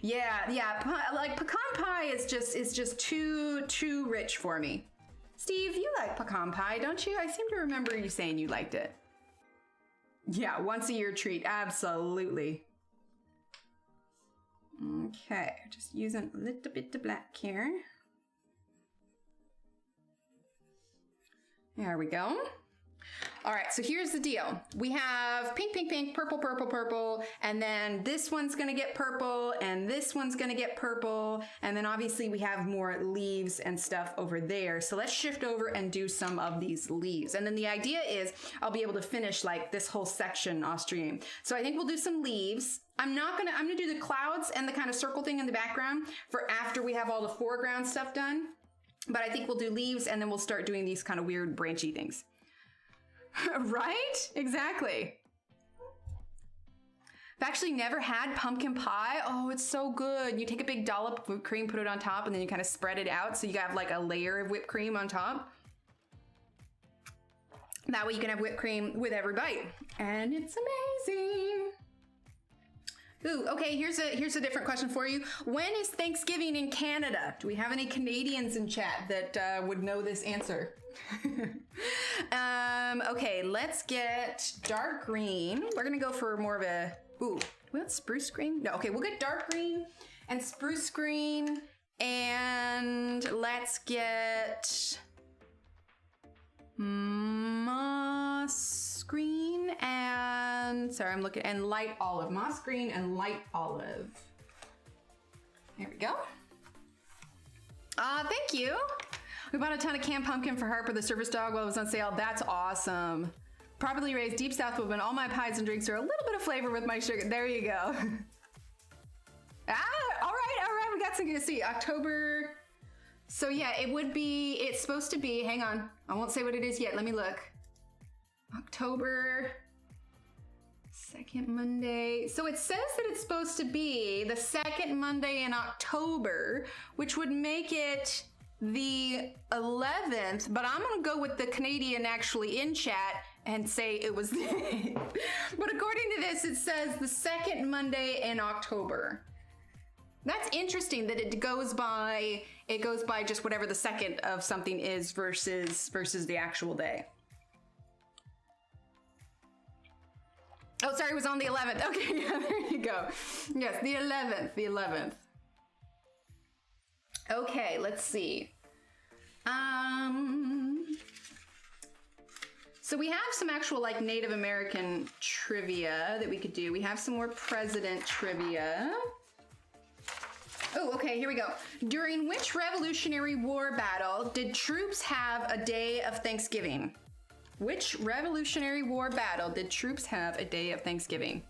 Yeah, like pecan pie is just too rich for me. Steve, you like pecan pie, don't you? I seem to remember you saying you liked it. Yeah, once a year treat, absolutely. Okay, just using a little bit of black here. There we go. All right, so here's the deal. We have pink, pink, pink, purple, purple, purple, and then this one's gonna get purple, and this one's gonna get purple, and then obviously we have more leaves and stuff over there. So let's shift over and do some of these leaves. And then the idea is I'll be able to finish like this whole section off stream. So I think we'll do some leaves. I'm gonna do the clouds and the kind of circle thing in the background for after we have all the foreground stuff done. But I think we'll do leaves and then we'll start doing these kind of weird branchy things. Right? Exactly. I've actually never had pumpkin pie. Oh, it's so good. You take a big dollop of whipped cream, put it on top, and then you kind of spread it out so you have like a layer of whipped cream on top. That way you can have whipped cream with every bite. And it's amazing. Ooh, okay, here's a different question for you. When is Thanksgiving in Canada? Do we have any Canadians in chat that would know this answer? Okay, let's get dark green. We're gonna go for more of a, ooh, what, spruce green? No, okay, we'll get dark green and spruce green, and let's get moss green and, sorry, I'm looking, and light olive. Moss green and light olive. There we go. Thank you. We bought a ton of canned pumpkin for Harper, the service dog, while it was on sale. That's awesome. Properly raised deep south woman. All my pies and drinks are a little bit of flavor with my sugar. There you go. All right. We got some to see. October. So yeah, it's supposed to be, hang on. I won't say what it is yet. Let me look. October 2nd Monday. So it says that it's supposed to be the 2nd Monday in October, which would make it the 11th, but I'm gonna go with the Canadian actually in chat and say it was but according to this, it says the 2nd Monday in October. That's interesting that it goes by just whatever the second of something is versus the actual day. Oh, sorry, it was on the 11th. Okay, yeah, there you go. Yes, the 11th. Okay, let's see. So we have some actual like Native American trivia that we could do. We have some more president trivia. Oh, okay, here we go. During which Revolutionary War battle did troops have a day of Thanksgiving? Which Revolutionary War battle did troops have a day of Thanksgiving?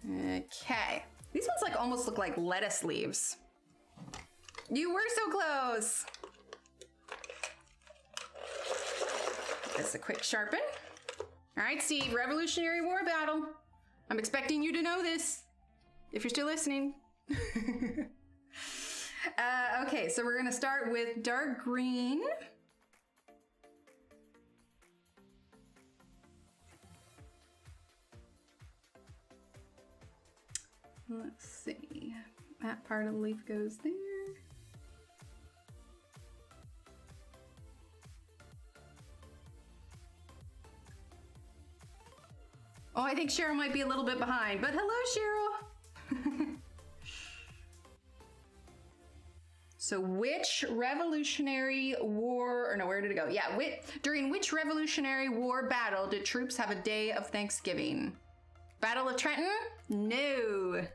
Okay. These ones like almost look like lettuce leaves. You were so close. Just a quick sharpen. All right, Steve, Revolutionary War battle. I'm expecting you to know this, if you're still listening. Okay, so we're gonna start with dark green. Let's see, that part of the leaf goes there. Oh, I think Cheryl might be a little bit behind, but hello, Cheryl. So which Revolutionary War, or no, where did it go? Yeah, during which Revolutionary War battle did troops have a day of Thanksgiving? Battle of Trenton? No.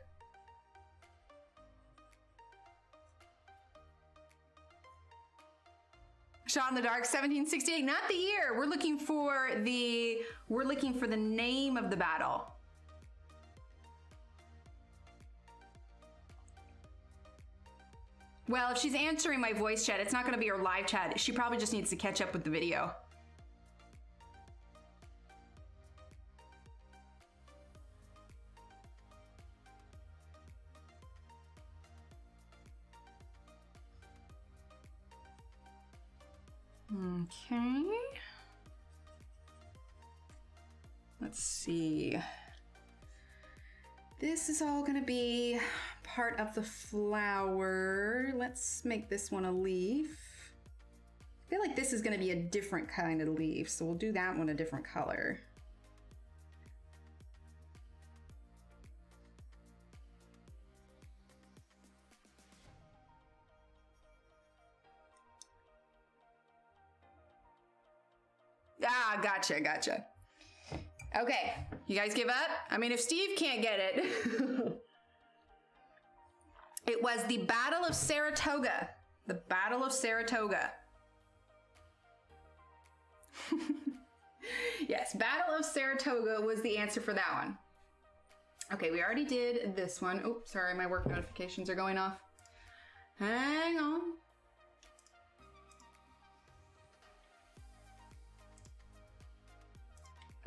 Shot in the dark, 1768. Not the year. We're looking for the name of the battle. Well, if she's answering my voice chat, it's not going to be her live chat. She probably just needs to catch up with the video. Okay. Let's see. This is all gonna be part of the flower. Let's make this one a leaf. I feel like this is gonna be a different kind of leaf, so we'll do that one a different color. gotcha, gotcha. Okay, you guys give up? I mean, if Steve can't get it. It was the Battle of Saratoga. The Battle of Saratoga. Yes, Battle of Saratoga was the answer for that one. Okay, we already did this one. Oh, sorry, my work notifications are going off. Hang on.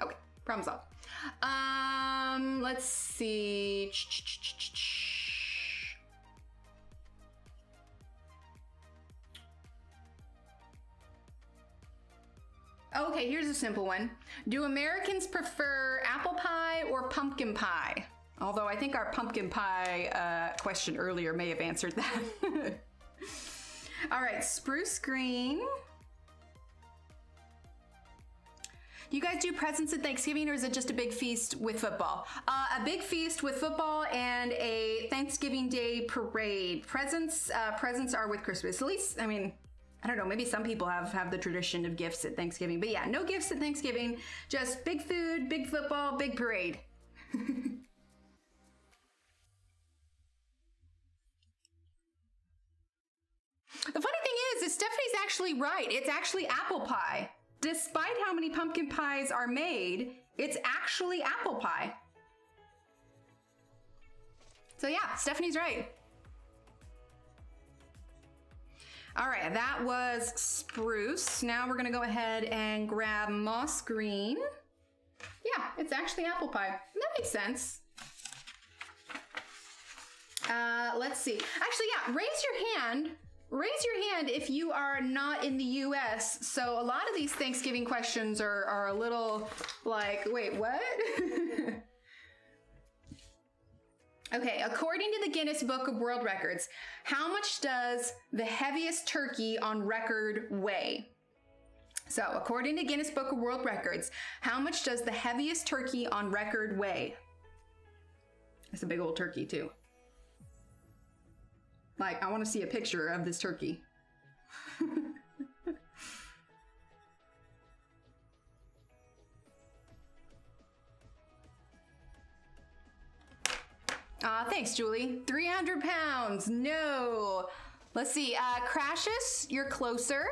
Okay, problem solved. Let's see. Okay, here's a simple one. Do Americans prefer apple pie or pumpkin pie? Although I think our pumpkin pie question earlier may have answered that. All right, spruce green. Do you guys do presents at Thanksgiving, or is it just a big feast with football? A big feast with football and a Thanksgiving Day parade. Presents are with Christmas. At least, I mean, I don't know, maybe some people have the tradition of gifts at Thanksgiving, but yeah, no gifts at Thanksgiving, just big food, big football, big parade. The funny thing is Stephanie's actually right. It's actually apple pie. Despite how many pumpkin pies are made, it's actually apple pie. So yeah, Stephanie's right. All right, that was spruce. Now we're gonna go ahead and grab moss green. Yeah, it's actually apple pie. That makes sense. Let's see. Actually, yeah, raise your hand. Raise your hand if you are not in the US. So a lot of these Thanksgiving questions are a little like, wait, what? Okay, according to the Guinness Book of World Records, how much does the heaviest turkey on record weigh? So according to Guinness Book of World Records, how much does the heaviest turkey on record weigh? It's a big old turkey too. Like, I want to see a picture of this turkey. Thanks, Julie. 300 pounds. No. Let's see. Crashes, you're closer.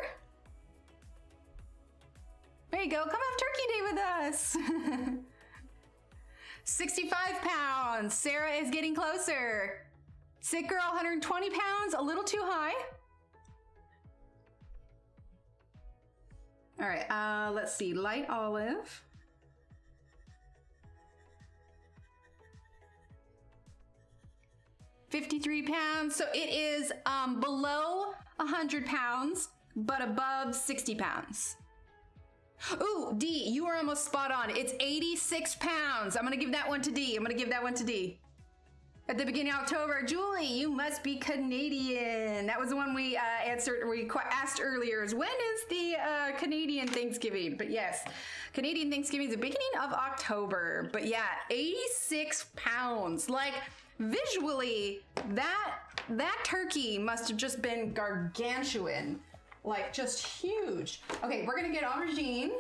There you go. Come have Turkey Day with us. 65 pounds. Sarah is getting closer. Sick girl, 120 pounds. A little too high. All right. Let's see. Light olive. 53 pounds. So it is below 100 pounds, but above 60 pounds. Ooh, D, you are almost spot on. It's 86 pounds. I'm gonna give that one to D. At the beginning of October, Julie, you must be Canadian. That was the one we asked earlier, is when is the Canadian Thanksgiving? But yes, Canadian Thanksgiving is the beginning of October. But yeah, 86 pounds. Like, visually, that turkey must have just been gargantuan. Like, just huge. Okay, we're gonna get aubergine.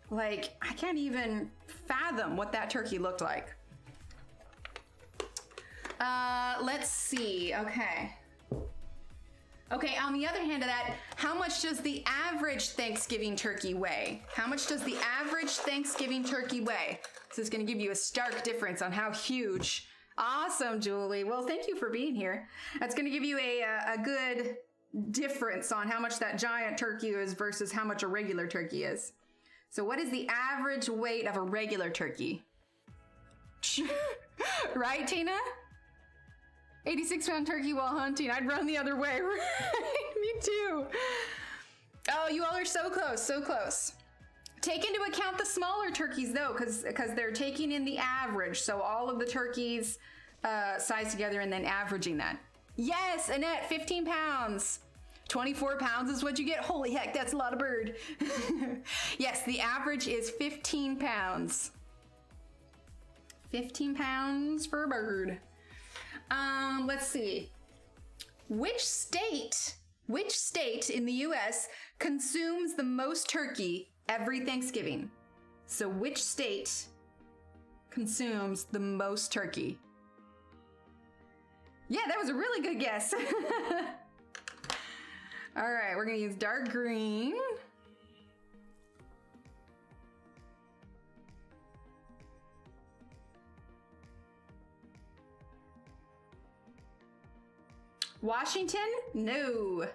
Like, I can't even fathom what that turkey looked like. Let's see. Okay. Okay, on the other hand of that, how much does the average Thanksgiving turkey weigh? How much does the average Thanksgiving turkey weigh? This is going to give you a stark difference on how huge. Awesome, Julie. Well, thank you for being here. That's going to give you a good difference on how much that giant turkey is versus how much a regular turkey is. So what is the average weight of a regular turkey? Right, Tina? 86-pound turkey while hunting. I'd run the other way. Me too. Oh, you all are so close, so close. Take into account the smaller turkeys though, because they're taking in the average. So all of the turkeys size together and then averaging that. Yes, Annette, 15 pounds. 24 pounds is what you get. Holy heck, that's a lot of bird. Yes, the average is 15 pounds. 15 pounds for a bird. Let's see. Which state Which state in the US consumes the most turkey every Thanksgiving? So which state consumes the most turkey? Yeah, that was a really good guess. All right, we're gonna use dark green. Washington? No.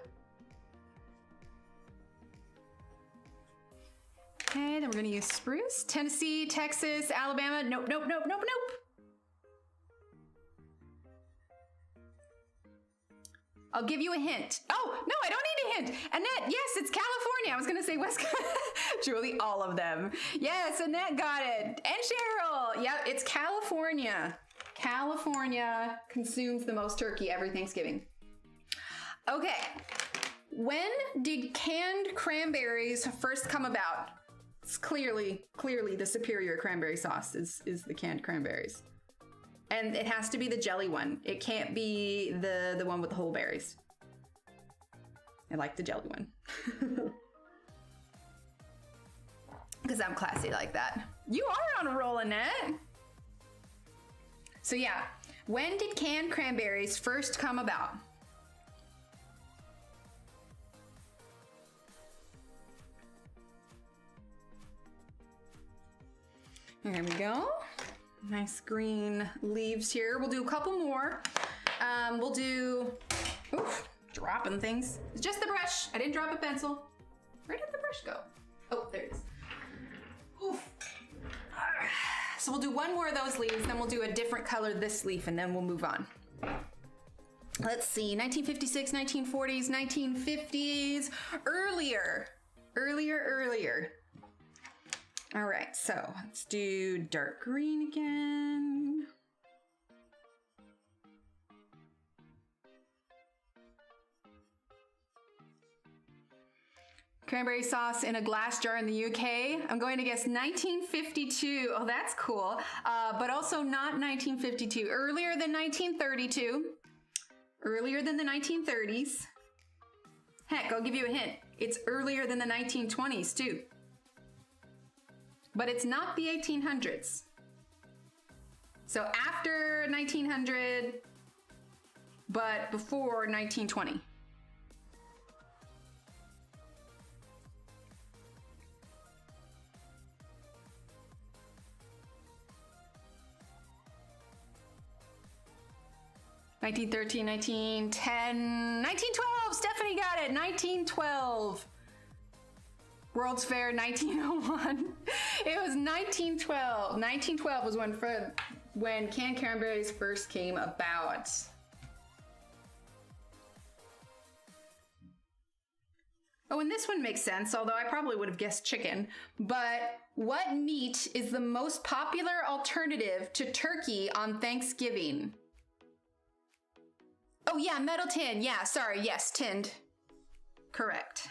Okay, then we're gonna use spruce. Tennessee, Texas, Alabama. Nope, nope, nope, nope, nope. I'll give you a hint. Oh, no, I don't need a hint. Annette, yes, it's California. I was gonna say West Julie, all of them. Yes, Annette got it. And Cheryl. Yep, it's California. California consumes the most turkey every Thanksgiving. Okay, when did canned cranberries first come about? It's clearly the superior cranberry sauce is the canned cranberries. And it has to be the jelly one. It can't be the one with the whole berries. I like the jelly one. Because I'm classy like that. You are on a roll, Annette. So yeah, when did canned cranberries first come about? There we go. Nice green leaves here. We'll do a couple more. We'll do, oof, dropping things. It's just the brush. I didn't drop a pencil. Where did the brush go? Oh, there it is. Oof. So we'll do one more of those leaves, then we'll do a different color this leaf, and then we'll move on. Let's see, 1956, 1940s, 1950s, earlier. All right, so let's do dark green again. Cranberry sauce in a glass jar in the UK. I'm going to guess 1952. Oh, that's cool. But also not 1952. Earlier than 1932. Earlier than the 1930s. Heck, I'll give you a hint. It's earlier than the 1920s too. But it's not the 1800s. So after 1900, but before 1920. (1913, 1910, 1912). Stephanie got it. 1912. World's Fair 1901. It was 1912. 1912 was when canned cranberries first came about. Oh, and this one makes sense, although I probably would have guessed chicken. But what meat is the most popular alternative to turkey on Thanksgiving? Oh yeah, metal tin. Yeah, sorry, yes, tinned. Correct.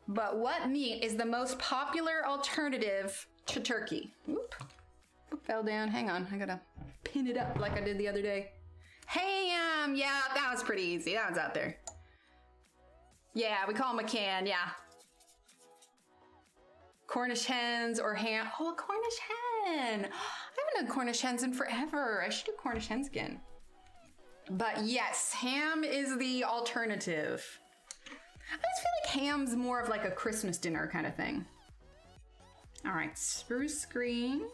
But what meat is the most popular alternative to turkey? Oop, fell down. Hang on, I gotta pin it up like I did the other day. Ham, yeah, that was pretty easy. That one's out there. Yeah, we call them a can, yeah. Cornish hens or ham. Oh, a Cornish hen. I haven't done Cornish hens in forever. I should do Cornish hens again. But yes, ham is the alternative. I just feel like ham's more of like a Christmas dinner kind of thing. All right, spruce green.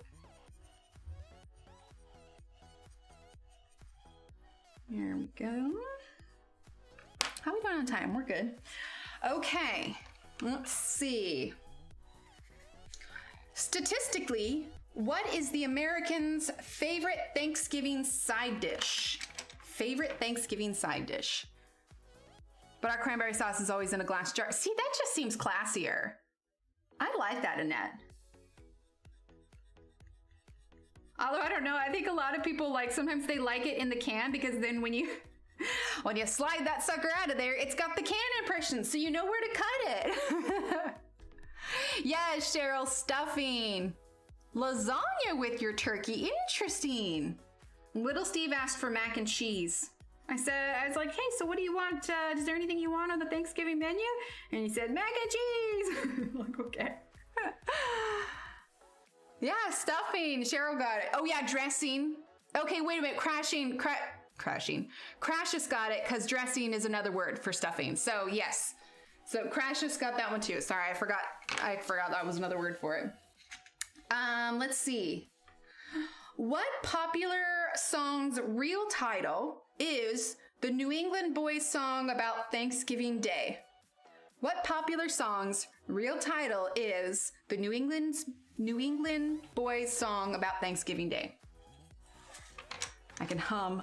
Here we go. How are we doing on time? We're good. Okay, let's see. Statistically, what is the American's favorite Thanksgiving side dish? Favorite Thanksgiving side dish. But our cranberry sauce is always in a glass jar. See, that just seems classier. I like that, Annette. Although I don't know, I think a lot of people like, sometimes they like it in the can because then when you slide that sucker out of there, it's got the can impression, so you know where to cut it. Yes, Cheryl, stuffing. Lasagna with your turkey, interesting. Little Steve asked for mac and cheese. I was like, hey, so what do you want? Is there anything you want on the Thanksgiving menu? And he said, mac and cheese. I'm like, okay. Yeah, stuffing. Cheryl got it. Oh yeah, dressing. Okay, wait a minute. Crashing. Crash just got it because dressing is another word for stuffing. So yes. So Crash just got that one too. Sorry, I forgot that was another word for it. Let's see. What popular song's real title is the New England Boys song about Thanksgiving Day? What popular song's real title is the New England Boys song about Thanksgiving Day? I can hum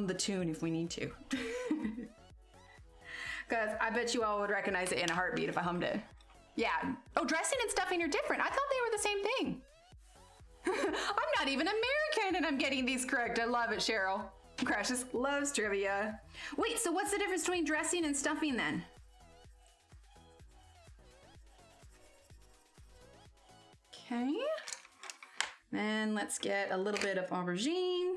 the tune if we need to. Because I bet you all would recognize it in a heartbeat if I hummed it. Yeah. Oh, dressing and stuffing are different. I thought they were the same thing. I'm not even American and I'm getting these correct. I love it, Cheryl. Crash just loves trivia. Wait, so what's the difference between dressing and stuffing then? Okay. Then let's get a little bit of aubergine.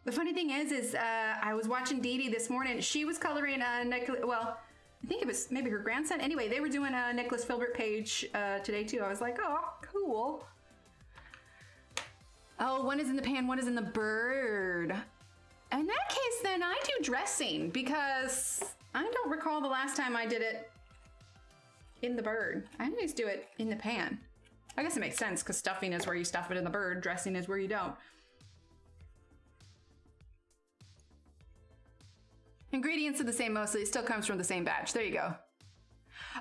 The funny thing is I was watching Dee Dee this morning. She was coloring well, I think it was maybe her grandson. Anyway, they were doing a Nicholas Filbert page today too. I was like, oh, cool. Oh, one is in the pan, one is in the bird. In that case, then I do dressing because I don't recall the last time I did it in the bird. I always do it in the pan. I guess it makes sense because stuffing is where you stuff it in the bird. Dressing is where you don't. Ingredients are the same mostly. It still comes from the same batch. There you go.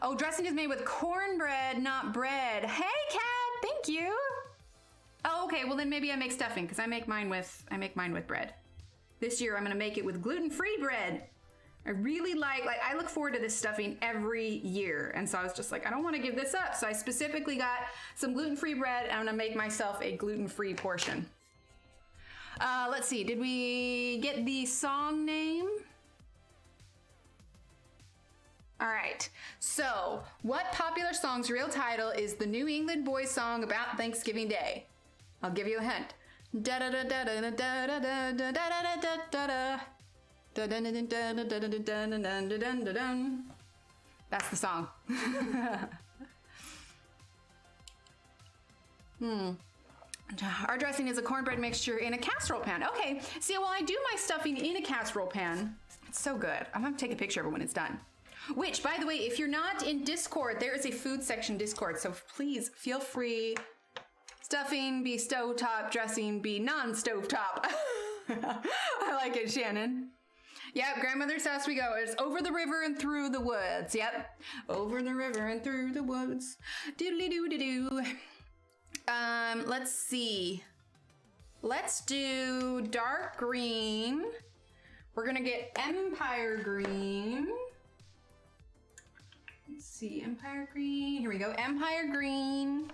Oh, dressing is made with cornbread, not bread. Hey, Kat, thank you. Oh, okay. Well, then maybe I make stuffing because I make mine with bread. This year I'm gonna make it with gluten-free bread. I really like I look forward to this stuffing every year, and so I was just like, I don't want to give this up. So I specifically got some gluten-free bread, and I'm gonna make myself a gluten-free portion. Let's see. Did we get the song name? All right, so what popular song's real title is the New England Boys song about Thanksgiving Day? I'll give you a hint. That's the song. Our dressing is a cornbread mixture in a casserole pan. Okay, see, well, I do my stuffing in a casserole pan. It's so good. I'm gonna take a picture of it when it's done. Which, by the way, if you're not in Discord, there is a food section Discord, so please feel free. Stuffing be stovetop, dressing be non-stovetop. I like it, Shannon. Yep, grandmother's house we go. It's over the river and through the woods. Yep, over the river and through the woods. Doodly-doo-doo-doo. Let's see. Let's do dark green. We're gonna get Empire green. Let's see, Empire green. Here we go, Empire green.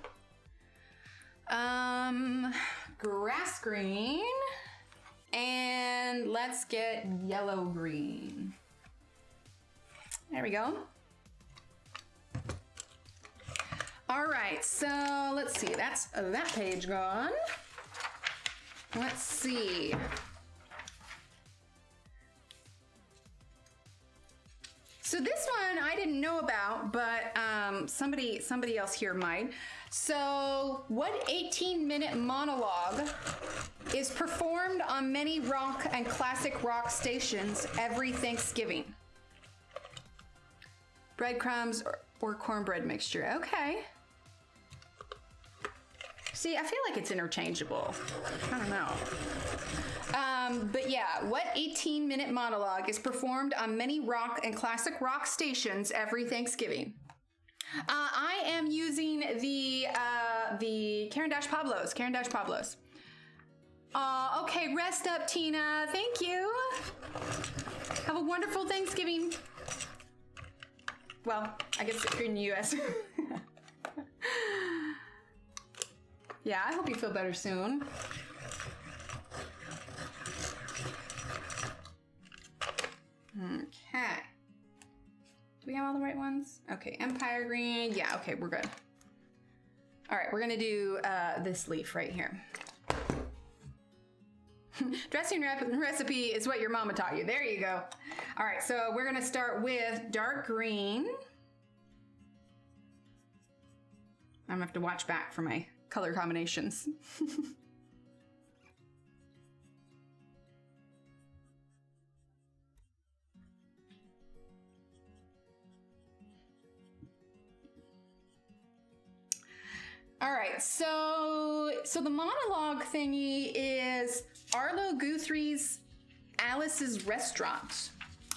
Grass green. And let's get yellow green. There we go. All right, so let's see, that's that page gone. Let's see. So this one I didn't know about, but somebody else here might. So what 18-minute monologue is performed on many rock and classic rock stations every Thanksgiving? Breadcrumbs or cornbread mixture. Okay. See, I feel like it's interchangeable. I don't know. But yeah, what 18-minute monologue is performed on many rock and classic rock stations every Thanksgiving? I am using the Caran-Pablos. Caran-Pablos. Okay, rest up, Tina. Thank you. Have a wonderful Thanksgiving. Well, I guess if you're in the U.S. Yeah, I hope you feel better soon. Okay. Do we have all the right ones? Okay, Empire green. Yeah, okay, we're good. All right, we're gonna do this leaf right here. Dressing recipe is what your mama taught you. There you go. All right, so we're gonna start with dark green. I'm gonna have to watch back for my color combinations. All right, so the monologue thingy is Arlo Guthrie's Alice's Restaurant.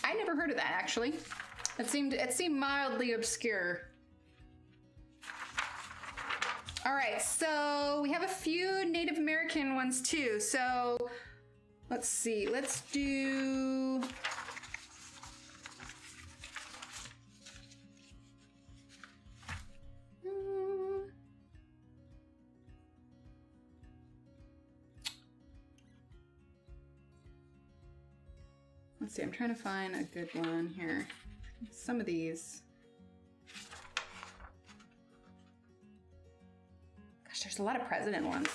I never heard of that actually. It seemed mildly obscure. All right, so we have a few Native American ones too. So let's see, let's do. Let's see, I'm trying to find a good one here. Some of these. Gosh, there's a lot of president ones.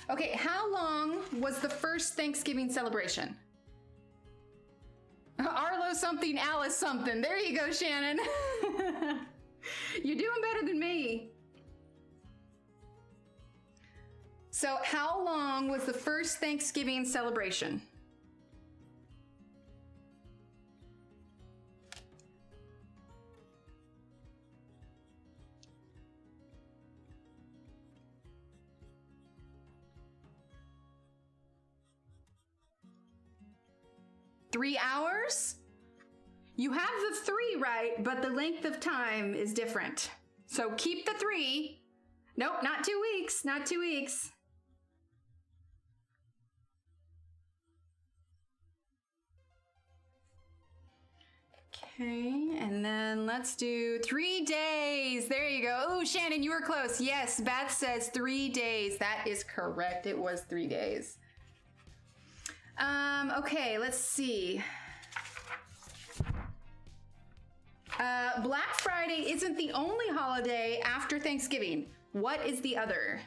Okay, how long was the first Thanksgiving celebration? Arlo something, Alice something. There you go, Shannon. You're doing better than me. So how long was the first Thanksgiving celebration? Three hours? You have the 3 right, but the length of time is different. So keep the 3. Nope, not 2 weeks, not 2 weeks. Okay, and then let's do 3 days. There you go. Oh, Shannon, you were close. Yes, Beth says 3 days. That is correct. It was 3 days. Okay, let's see. Black Friday isn't the only holiday after Thanksgiving. What is the other?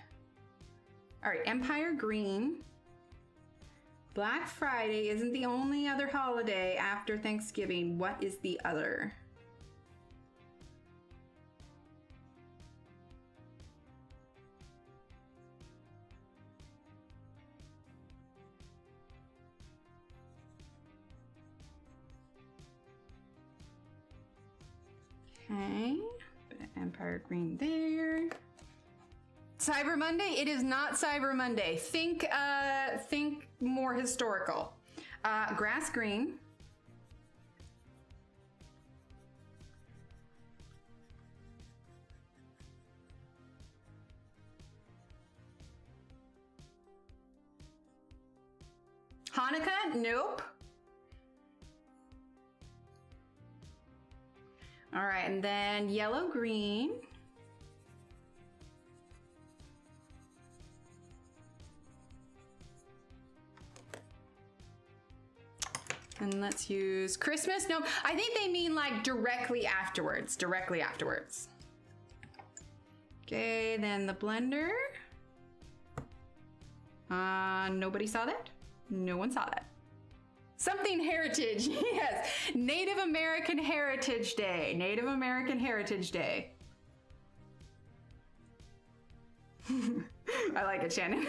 All right, Empire Green. Black Friday isn't the only other holiday after Thanksgiving. What is the other? Okay, bit of Empire Green there. Cyber Monday? It is not Cyber Monday. Think more historical. Grass green. Hanukkah? Nope. All right, and then yellow green. And let's use Christmas. No, I think they mean like directly afterwards. Directly afterwards. Okay, then the blender. Nobody saw that? No one saw that. Something heritage, yes. Native American Heritage Day. Native American Heritage Day. I like it, Shannon.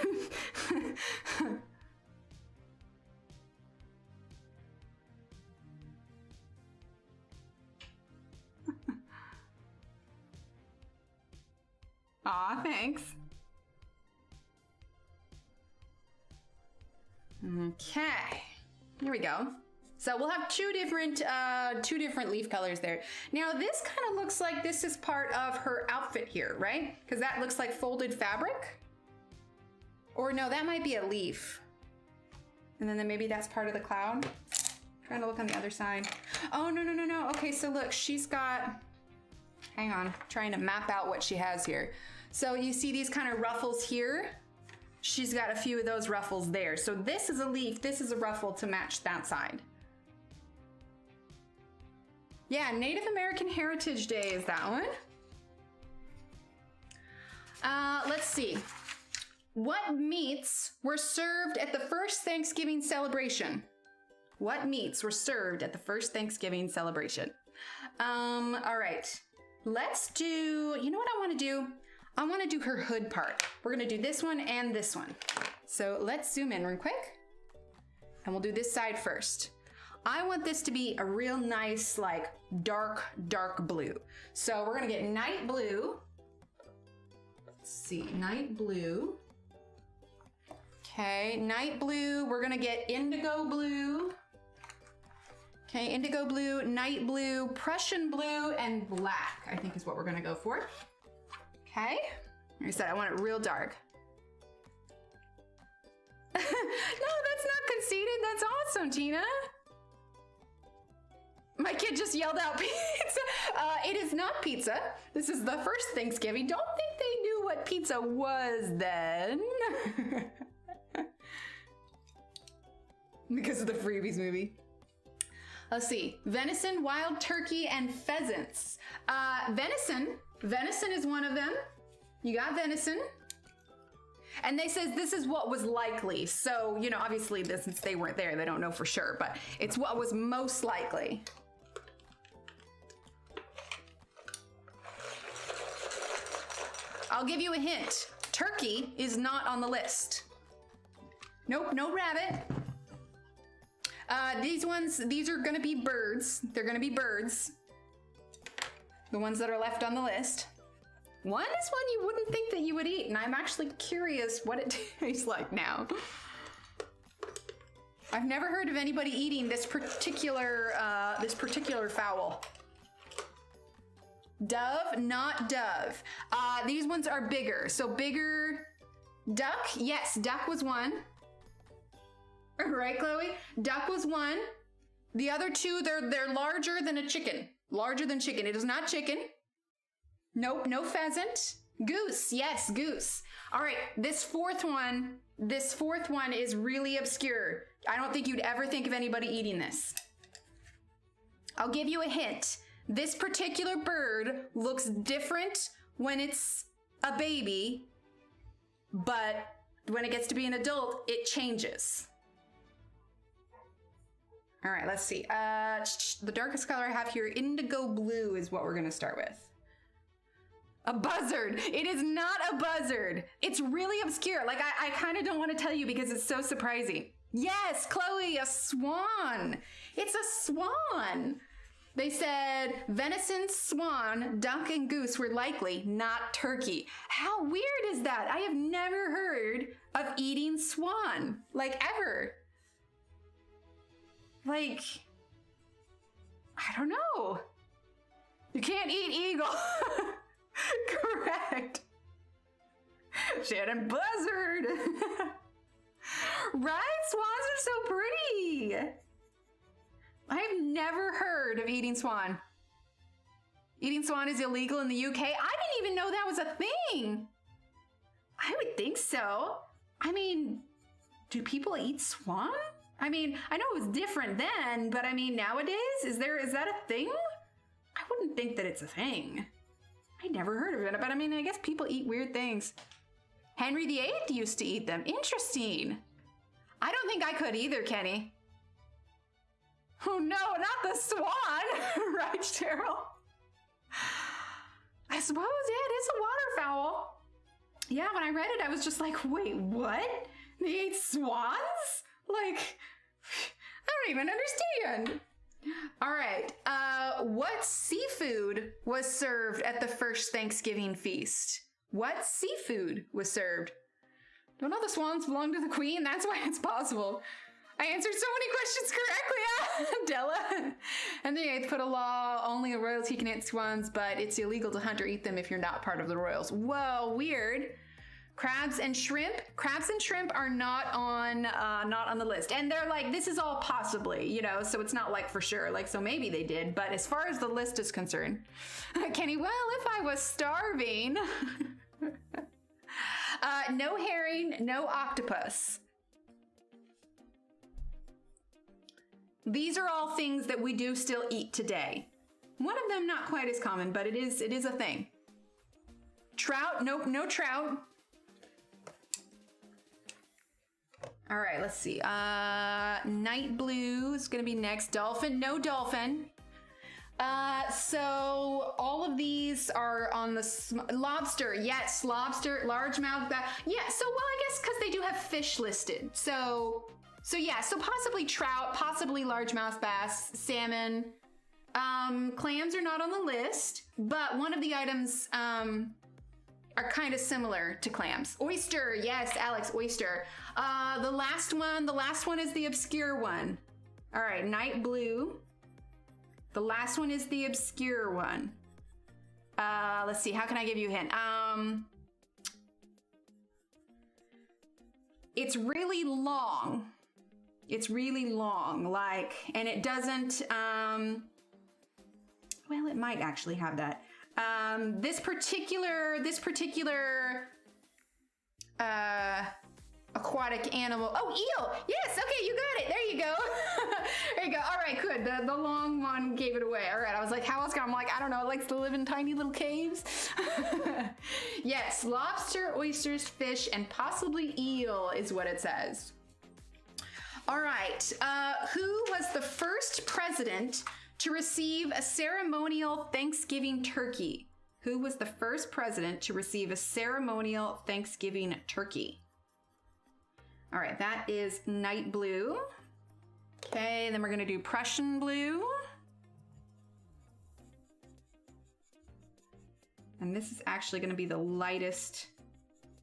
Aw, thanks. Okay, here we go. So we'll have two different leaf colors there. Now this kind of looks like this is part of her outfit here, right? Because that looks like folded fabric. Or no, that might be a leaf. And then maybe that's part of the cloud. Trying to look on the other side. Oh, no, no, no, no. Okay, so look, she's got, hang on, trying to map out what she has here. So you see these kind of ruffles here? She's got a few of those ruffles there. So this is a leaf, this is a ruffle to match that side. Yeah, Native American Heritage Day is that one. Let's see. What meats were served at the first Thanksgiving celebration? What meats were served at the first Thanksgiving celebration? All right. Let's do, you know what I want to do? I want to do her hood part. We're going to do this one and this one. So let's zoom in real quick. And we'll do this side first. I want this to be a real nice, like, dark blue. So we're going to get night blue. Let's see, night blue. Okay, night blue. We're going to get indigo blue. Okay, indigo blue, night blue, Prussian blue, and black, I think is what we're going to go for. Okay, like I said, I want it real dark. No, that's not conceited. That's awesome, Tina. My kid just yelled out pizza. It is not pizza. This is the first Thanksgiving. Don't think they knew what pizza was then. Because of the Freebies movie. Let's see. Venison, wild turkey, and pheasants. Venison is one of them. You got venison. And they says this is what was likely. So, you know, obviously since they weren't there, they don't know for sure, but it's what was most likely. I'll give you a hint. Turkey is not on the list. Nope, no rabbit. These are gonna be birds. They're gonna be birds. The ones that are left on the list. One is one you wouldn't think that you would eat, and I'm actually curious what it tastes like now. I've never heard of anybody eating this particular fowl. Dove, not dove. These ones are bigger. So bigger. Duck, yes, duck was one. Right, Chloe? Duck was one. The other two, they're larger than a chicken. Larger than chicken. It is not chicken. Nope, no pheasant. Goose, yes, goose. All right, this fourth one is really obscure. I don't think you'd ever think of anybody eating this. I'll give you a hint. This particular bird looks different when it's a baby, but when it gets to be an adult, it changes. All right, let's see. The darkest color I have here, indigo blue, is what we're gonna start with. A buzzard. It is not a buzzard. It's really obscure. Like, I kind of don't want to tell you because it's so surprising. Yes, Chloe, a swan. It's a swan. They said venison, swan, duck, and goose were likely, not turkey. How weird is that? I have never heard of eating swan, like, ever. Like, I don't know. You can't eat eagle. Correct. Shannon, buzzard. Right? Swans are so pretty. I've never heard of eating swan. Eating swan is illegal in the UK. I didn't even know that was a thing. I would think so. I mean, do people eat swan? I mean, I know it was different then, but I mean, nowadays, is that a thing? I wouldn't think that it's a thing. I never heard of it, but I mean, I guess people eat weird things. Henry VIII used to eat them. Interesting. I don't think I could either, Kenny. Oh no, not the swan, right, Cheryl? I suppose, yeah, it is a waterfowl. Yeah, when I read it, I was just like, wait, what? They ate swans? Like, I don't even understand. All right, what seafood was served at the first Thanksgiving feast? What seafood was served? Don't know the swans belong to the queen, that's why it's possible. I answered so many questions correctly, Della. And the 8th put a law, only the royalty can eat swans, but it's illegal to hunt or eat them if you're not part of the royals. Whoa, weird. Crabs and shrimp. Crabs and shrimp are not on the list. And they're like, this is all possibly, you know, so it's not like for sure. Like, so maybe they did, but as far as the list is concerned, Kenny, well, if I was starving. No herring, no octopus. These are all things that we do still eat today. One of them not quite as common, but it is a thing. Trout, nope, no trout. All right, let's see. Night blue is gonna be next. Dolphin, no dolphin. So all of these are on the lobster. Yes, lobster, largemouth. Yeah. So well, I guess because they do have fish listed. So yeah. So possibly trout, possibly largemouth bass, salmon. Clams are not on the list, but one of the items are kind of similar to clams. Oyster, yes, Alex, oyster. The last one is the obscure one. All right, night blue. The last one is the obscure one. Let's see, how can I give you a hint? It's really long. It's really long, like, and it doesn't, well, it might actually have that. This particular aquatic animal. Oh, eel. Yes. Okay, you got it. There you go. There you go. All right, good. The long one gave it away. All right. I was like, how else? I'm like, I don't know. It likes to live in tiny little caves. Yes, lobster, oysters, fish, and possibly eel is what it says. All right. Who was the first president to receive a ceremonial Thanksgiving turkey? Who was the first president to receive a ceremonial Thanksgiving turkey? All right, that is night blue. Okay, then we're gonna do Prussian blue. And this is actually gonna be the lightest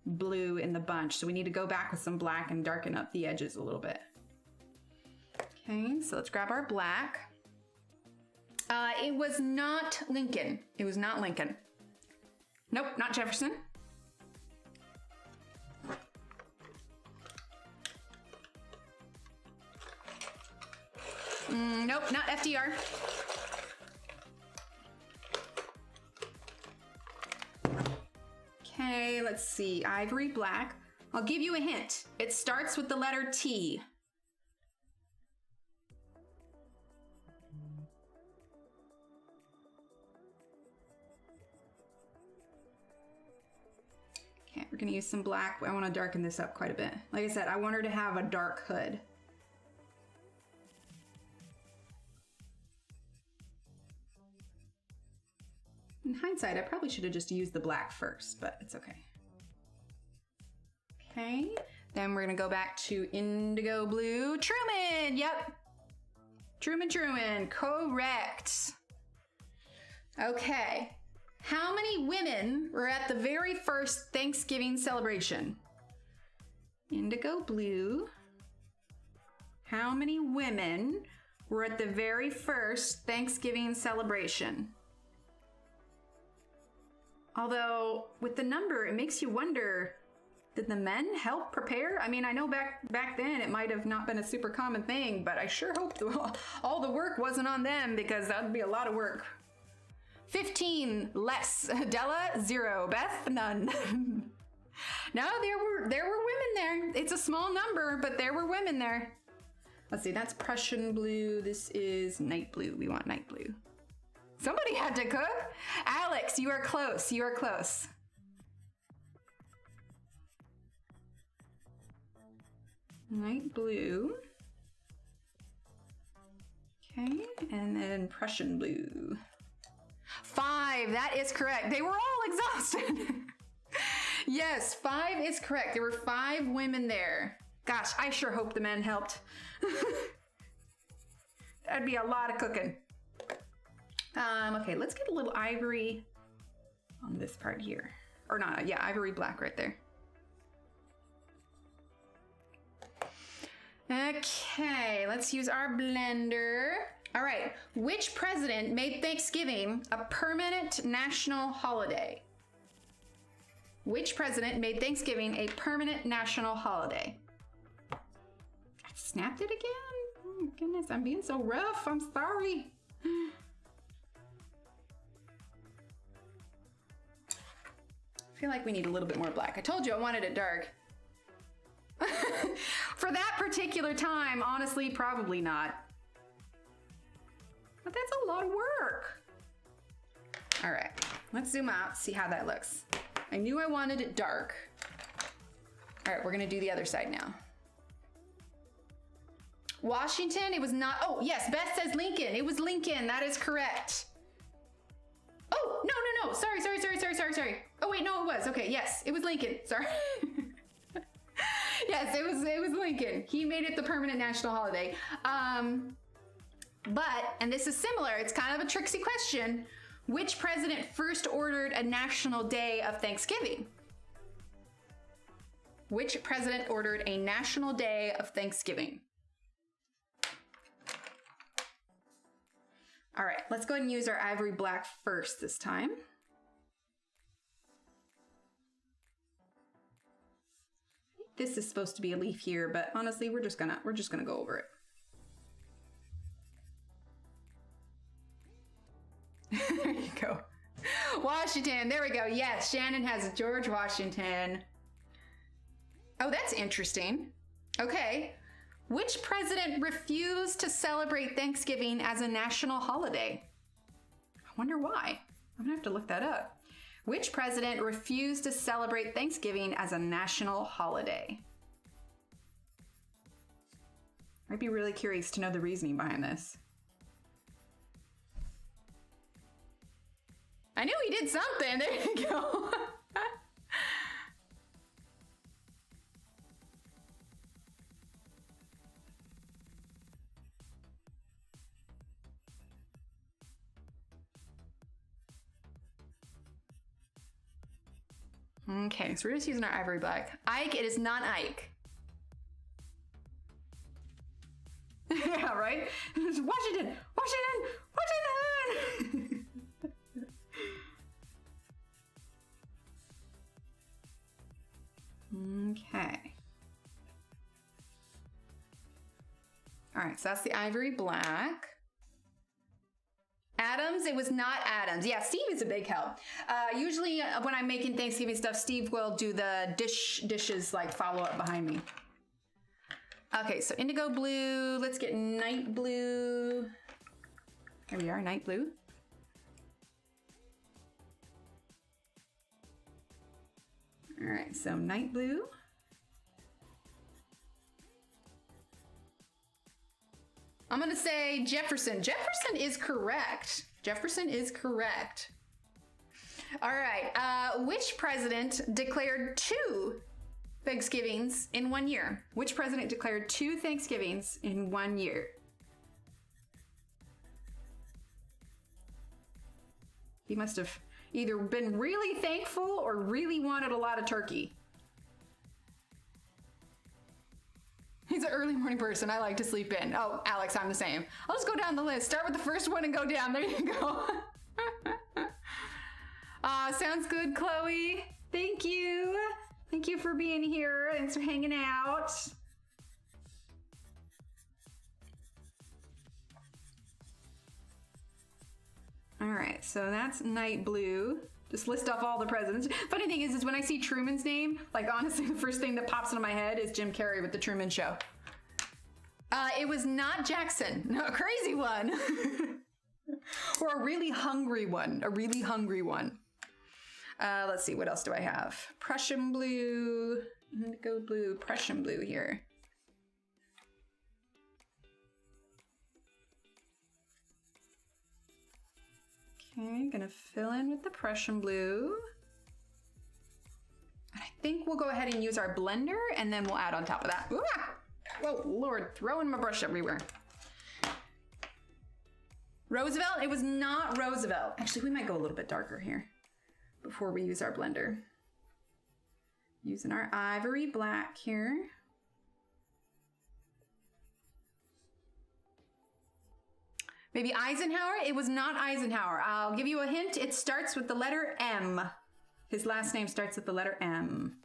blue in the bunch. So we need to go back with some black and darken up the edges a little bit. Okay, so let's grab our black. It was not Lincoln. It was not Lincoln. Nope, not Jefferson. Nope, not FDR. Okay, let's see. Ivory black. I'll give you a hint. It starts with the letter T. Okay, we're gonna use some black. I want to darken this up quite a bit. Like I said, I want her to have a dark hood. In hindsight, I probably should have just used the black first, but it's okay. Okay, then we're gonna go back to indigo blue. Truman, yep. Truman, correct. Okay, how many women were at the very first Thanksgiving celebration? Indigo blue. How many women were at the very first Thanksgiving celebration? Although, with the number, it makes you wonder, did the men help prepare? I mean, I know back then it might have not been a super common thing, but I sure hope all the work wasn't on them, because that would be a lot of work. 15 less. Della, 0. Beth, none. No, there were women there. It's a small number, but there were women there. Let's see, that's Prussian blue. This is night blue. We want night blue. Somebody had to cook. Alex, you are close. You are close. Night blue. Okay, and then Prussian blue. 5, that is correct. They were all exhausted. Yes, 5 is correct. There were 5 women there. Gosh, I sure hope the men helped. That'd be a lot of cooking. Okay, let's get a little ivory on this part here. Or not, yeah, ivory black right there. Okay, let's use our blender. All right, which president made Thanksgiving a permanent national holiday? Which president made Thanksgiving a permanent national holiday? I snapped it again? Oh my goodness, I'm being so rough, I'm sorry. I feel like we need a little bit more black. I told you I wanted it dark. For that particular time, honestly, probably not. But that's a lot of work. All right, let's zoom out, see how that looks. I knew I wanted it dark. All right, we're gonna do the other side now. Washington, it was not, oh yes, Beth says Lincoln. It was Lincoln, that is correct. Oh, no, sorry. Oh wait, no, it was, okay, yes, it was Lincoln, sorry. Yes, it was Lincoln. He made it the permanent national holiday. But, and this is similar, it's kind of a tricksy question, which president first ordered a national day of Thanksgiving? Which president ordered a national day of Thanksgiving? All right, let's go ahead and use our ivory black first this time. This is supposed to be a leaf here, but honestly, we're just gonna go over it. There you go. Washington, there we go. Yes, Shannon has George Washington. Oh, that's interesting. Okay. Which president refused to celebrate Thanksgiving as a national holiday? I wonder why. I'm gonna have to look that up. Which president refused to celebrate Thanksgiving as a national holiday? I'd be really curious to know the reasoning behind this. I knew he did something. There you go. Okay, so we're just using our ivory black. Ike, it is not Ike. Yeah, right? It's Washington! Washington! Okay. All right, so that's the ivory black. Adams, it was not Adams. Yeah, Steve is a big help. Usually when I'm making Thanksgiving stuff, Steve will do the dishes like follow up behind me. Okay, so indigo blue, let's get night blue. Here we are, night blue. All right, so night blue. I'm gonna say Jefferson. Jefferson is correct. Jefferson is correct. All right, which president declared 2 Thanksgivings in 1 year? Which president declared 2 Thanksgivings in 1 year? He must have either been really thankful or really wanted a lot of turkey. He's an early morning person. I like to sleep in. Oh, Alex, I'm the same. I'll just go down the list. Start with the first one and go down. There you go. Sounds good, Chloe. Thank you. Thank you for being here. Thanks for hanging out. All right, so that's night blue. Just list off all the presidents. Funny thing is when I see Truman's name, like honestly, the first thing that pops into my head is Jim Carrey with the Truman Show. It was not Jackson. No, a crazy one. Or a really hungry one. A really hungry one. Let's see, what else do I have? Prussian blue, indigo blue, Prussian blue here. Okay, gonna fill in with the Prussian blue. I think we'll go ahead and use our blender and then we'll add on top of that. Ooh, whoa, Lord, throwing my brush everywhere. Roosevelt, it was not Roosevelt. Actually, we might go a little bit darker here before we use our blender. Using our ivory black here. Maybe Eisenhower? It was not Eisenhower. I'll give you a hint. It starts with the letter M. His last name starts with the letter M.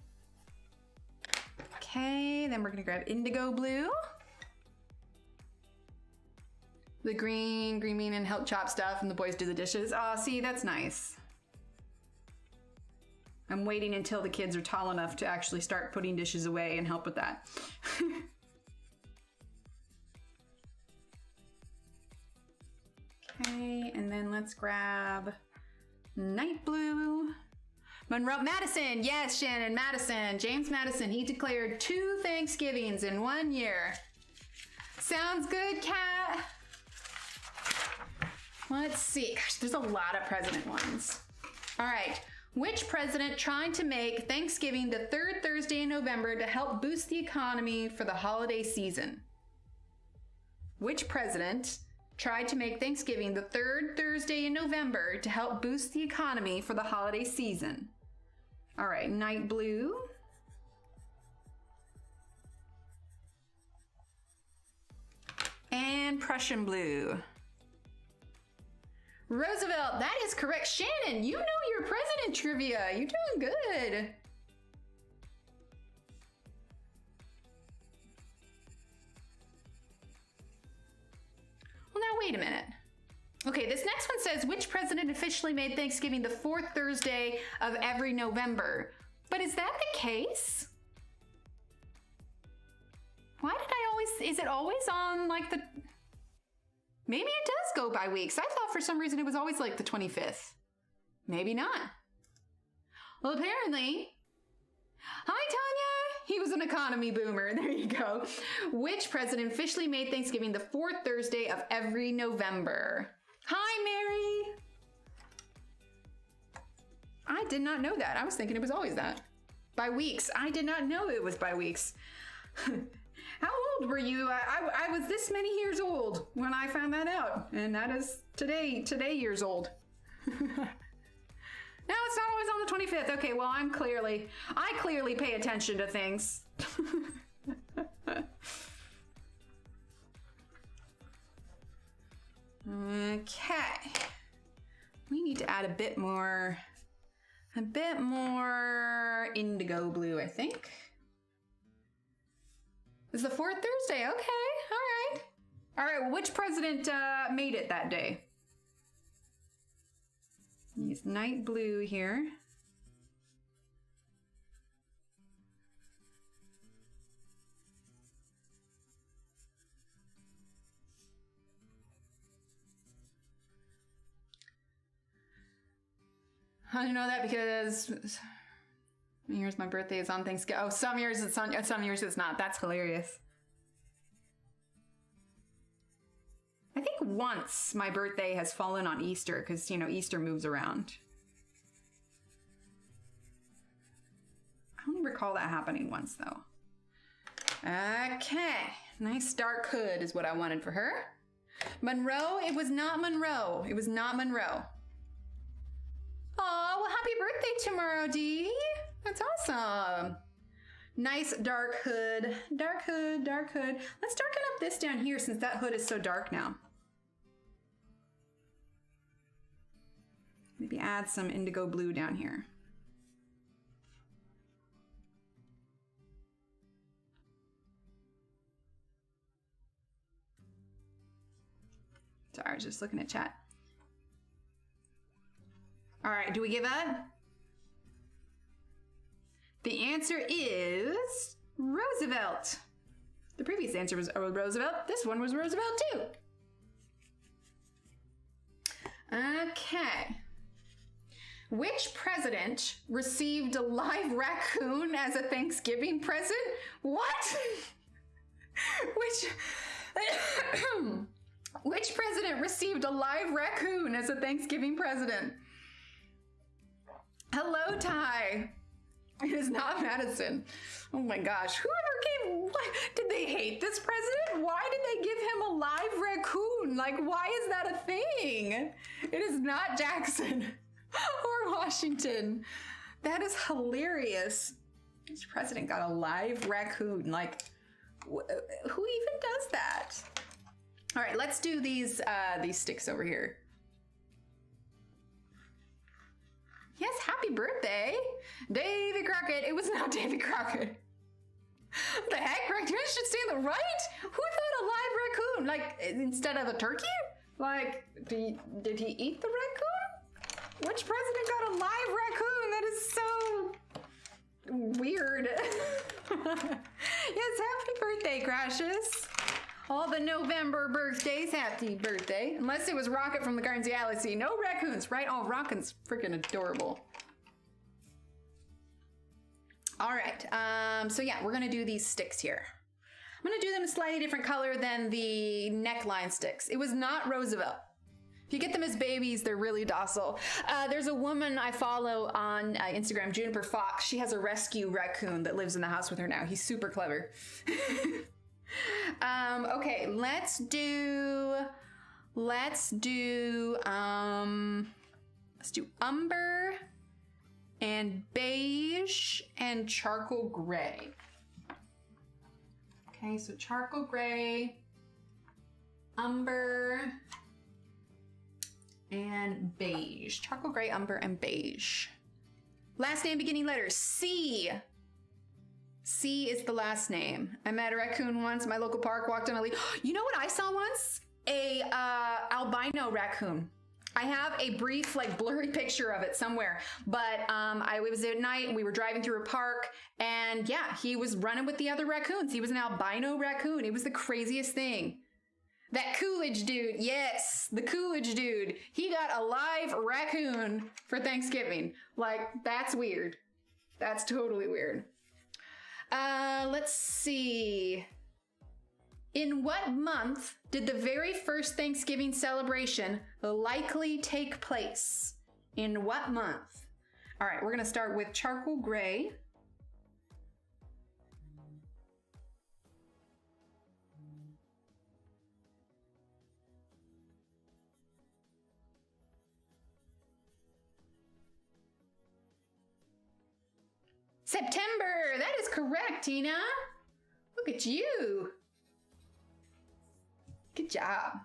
Okay, then we're gonna grab indigo blue. The green bean and help chop stuff and the boys do the dishes. Oh, see, that's nice. I'm waiting until the kids are tall enough to actually start putting dishes away and help with that. Okay, and then let's grab Night blue. Monroe, Madison, yes, Shannon, Madison, James Madison, he declared 2 Thanksgivings in 1 year. Sounds good, Kat. Let's see, gosh, there's a lot of president ones. All right, which president tried to make Thanksgiving the 3rd Thursday in November to help boost the economy for the holiday season? Which president tried to make Thanksgiving the 3rd Thursday in November to help boost the economy for the holiday season? All right, night blue. And Prussian blue. Roosevelt, that is correct. Shannon, you know your president trivia. You're doing good. Well, now wait a minute. Okay, this next one says, which president officially made Thanksgiving the 4th Thursday of every November? But is that the case? Why did I always, is it always on like the, maybe it does go by weeks. I thought for some reason it was always like the 25th. Maybe not. Well, apparently, hi Tanya, he was an economy boomer. There you go. Which president officially made Thanksgiving the 4th Thursday of every November? Hi, Mary. I did not know that. I was thinking it was always that. By weeks. I did not know it was by weeks. How old were you? I was this many years old when I found that out. And that is today years old. No, it's not always on the 25th. Okay, well, I clearly pay attention to things. Okay. We need to add a bit more indigo blue, I think. It's the 4th Thursday. Okay, all right. All right, well, which president made it that day? Use night blue here. I know that because here's my birthday is on Thanksgiving. Oh, some years it's on, some years it's not. That's hilarious. I think once my birthday has fallen on Easter because, you know, Easter moves around. I only recall that happening once though. Okay, nice dark hood is what I wanted for her. Monroe, it was not Monroe. It was not Monroe. Oh, well, happy birthday tomorrow, Dee. That's awesome. Nice dark hood. Dark hood, dark hood. Let's darken up this down here since that hood is so dark now. Maybe add some indigo blue down here. Sorry, I was just looking at chat. All right, do we give up? The answer is Roosevelt. The previous answer was Roosevelt. This one was Roosevelt too. Okay. Which president received a live raccoon as a Thanksgiving present? What? Which president received a live raccoon as a Thanksgiving present? Hello, Ty. It is not Madison. Oh my gosh. Whoever gave, did they hate this president? Why did they give him a live raccoon? Like, why is that a thing? It is not Jackson or Washington. That is hilarious. Which president got a live raccoon? Like, who even does that? All right, let's do these sticks over here. Yes, happy birthday, Davy Crockett. It was not Davy Crockett. What the heck, raccoons should stay on the right? Who thought a live raccoon? Like, instead of a turkey? Like, did he eat the raccoon? Which president got a live raccoon? That is so weird. Yes, happy birthday, Gracious. All the November birthdays, happy birthday. Unless it was Rocket from the Guardians of the Galaxy. No raccoons, right? Oh, Rocket's freaking adorable. All right, so yeah, we're gonna do these sticks here. I'm gonna do them a slightly different color than the neckline sticks. It was not Roosevelt. If you get them as babies, they're really docile. There's a woman I follow on Instagram, Juniper Fox. She has a rescue raccoon that lives in the house with her now. He's super clever. Okay, let's do umber and beige and charcoal gray. Okay, so charcoal gray, umber, and beige. Charcoal gray, umber, and beige. Last name beginning letter C. C is the last name. I met a raccoon once in my local park, walked on a leaf. You know what I saw once? A albino raccoon. I have a brief, like, blurry picture of it somewhere, but it was at night and we were driving through a park, and yeah, he was running with the other raccoons. He was an albino raccoon. It was the craziest thing. That Coolidge dude, yes, the Coolidge dude. He got a live raccoon for Thanksgiving. Like, that's weird. That's totally weird. Let's see. In what month did the very first Thanksgiving celebration likely take place? In what month? All right, we're gonna start with charcoal gray. September, that is correct, Tina. Look at you. Good job.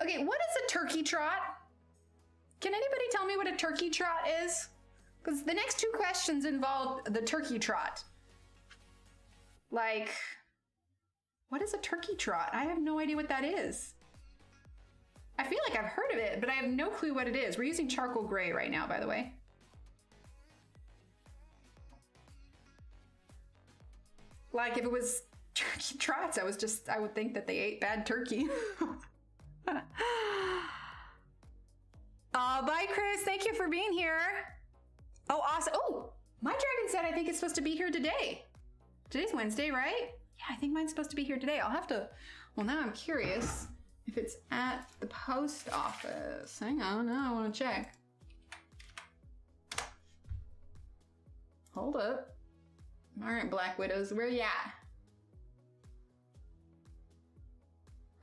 Okay, what is a turkey trot? Can anybody tell me what a turkey trot is? Because the next two questions involve the turkey trot. Like, what is a turkey trot? I have no idea what that is. I feel like I've heard of it, but I have no clue what it is. We're using charcoal gray right now, by the way. Like, if it was turkey trots, I would think that they ate bad turkey. Oh, bye, Chris. Thank you for being here. Oh, awesome. Oh, my dragon said I think it's supposed to be here today. Today's Wednesday, right? Yeah, I think mine's supposed to be here today. I'll have to, well, now I'm curious if it's at the post office. Hang on, now I want to check. Hold up. All right, Black Widows, where you at?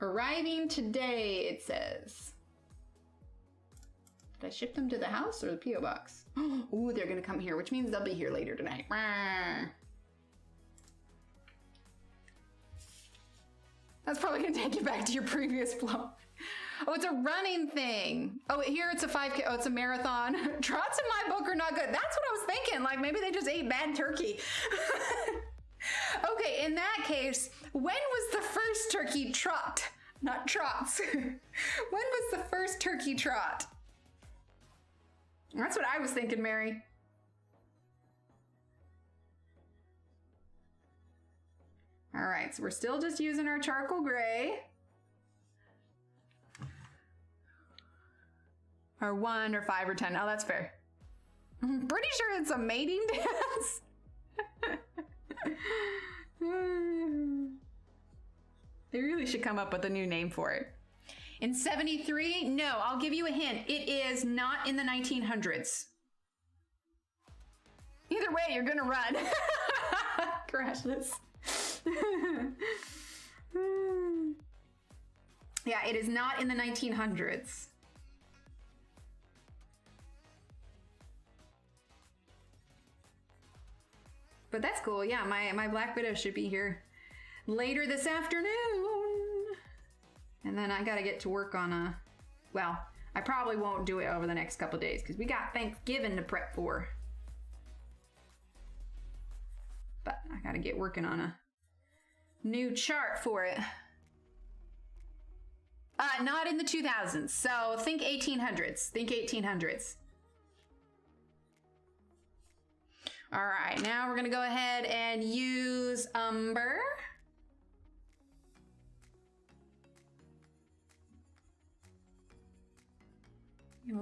Arriving today, it says. Did I ship them to the house or the P.O. box? Ooh, they're gonna come here, which means they'll be here later tonight. That's probably gonna take you back to your previous flow. Oh, it's a running thing. Oh, here it's a 5K. Oh, it's a marathon. Trots in my book are not good. That's what I was thinking. Like, maybe they just ate bad turkey. Okay, in that case, when was the first turkey trot? Not trots. When was the first turkey trot? That's what I was thinking, Mary. All right, so we're still just using our charcoal gray. Or 1 or 5 or 10. Oh, that's fair. I'm pretty sure it's a mating dance. They really should come up with a new name for it. In 73? No, I'll give you a hint. It is not in the 1900s. Either way, you're gonna run. Crash this. Yeah, it is not in the 1900s. But that's cool. Yeah, my Black Widow should be here later this afternoon. And then I gotta get to work on well, I probably won't do it over the next couple days because we got Thanksgiving to prep for. But I gotta get working on a new chart for it. Not in the 2000s. So think 1800s. Think 1800s. All right, now we're gonna go ahead and use umber.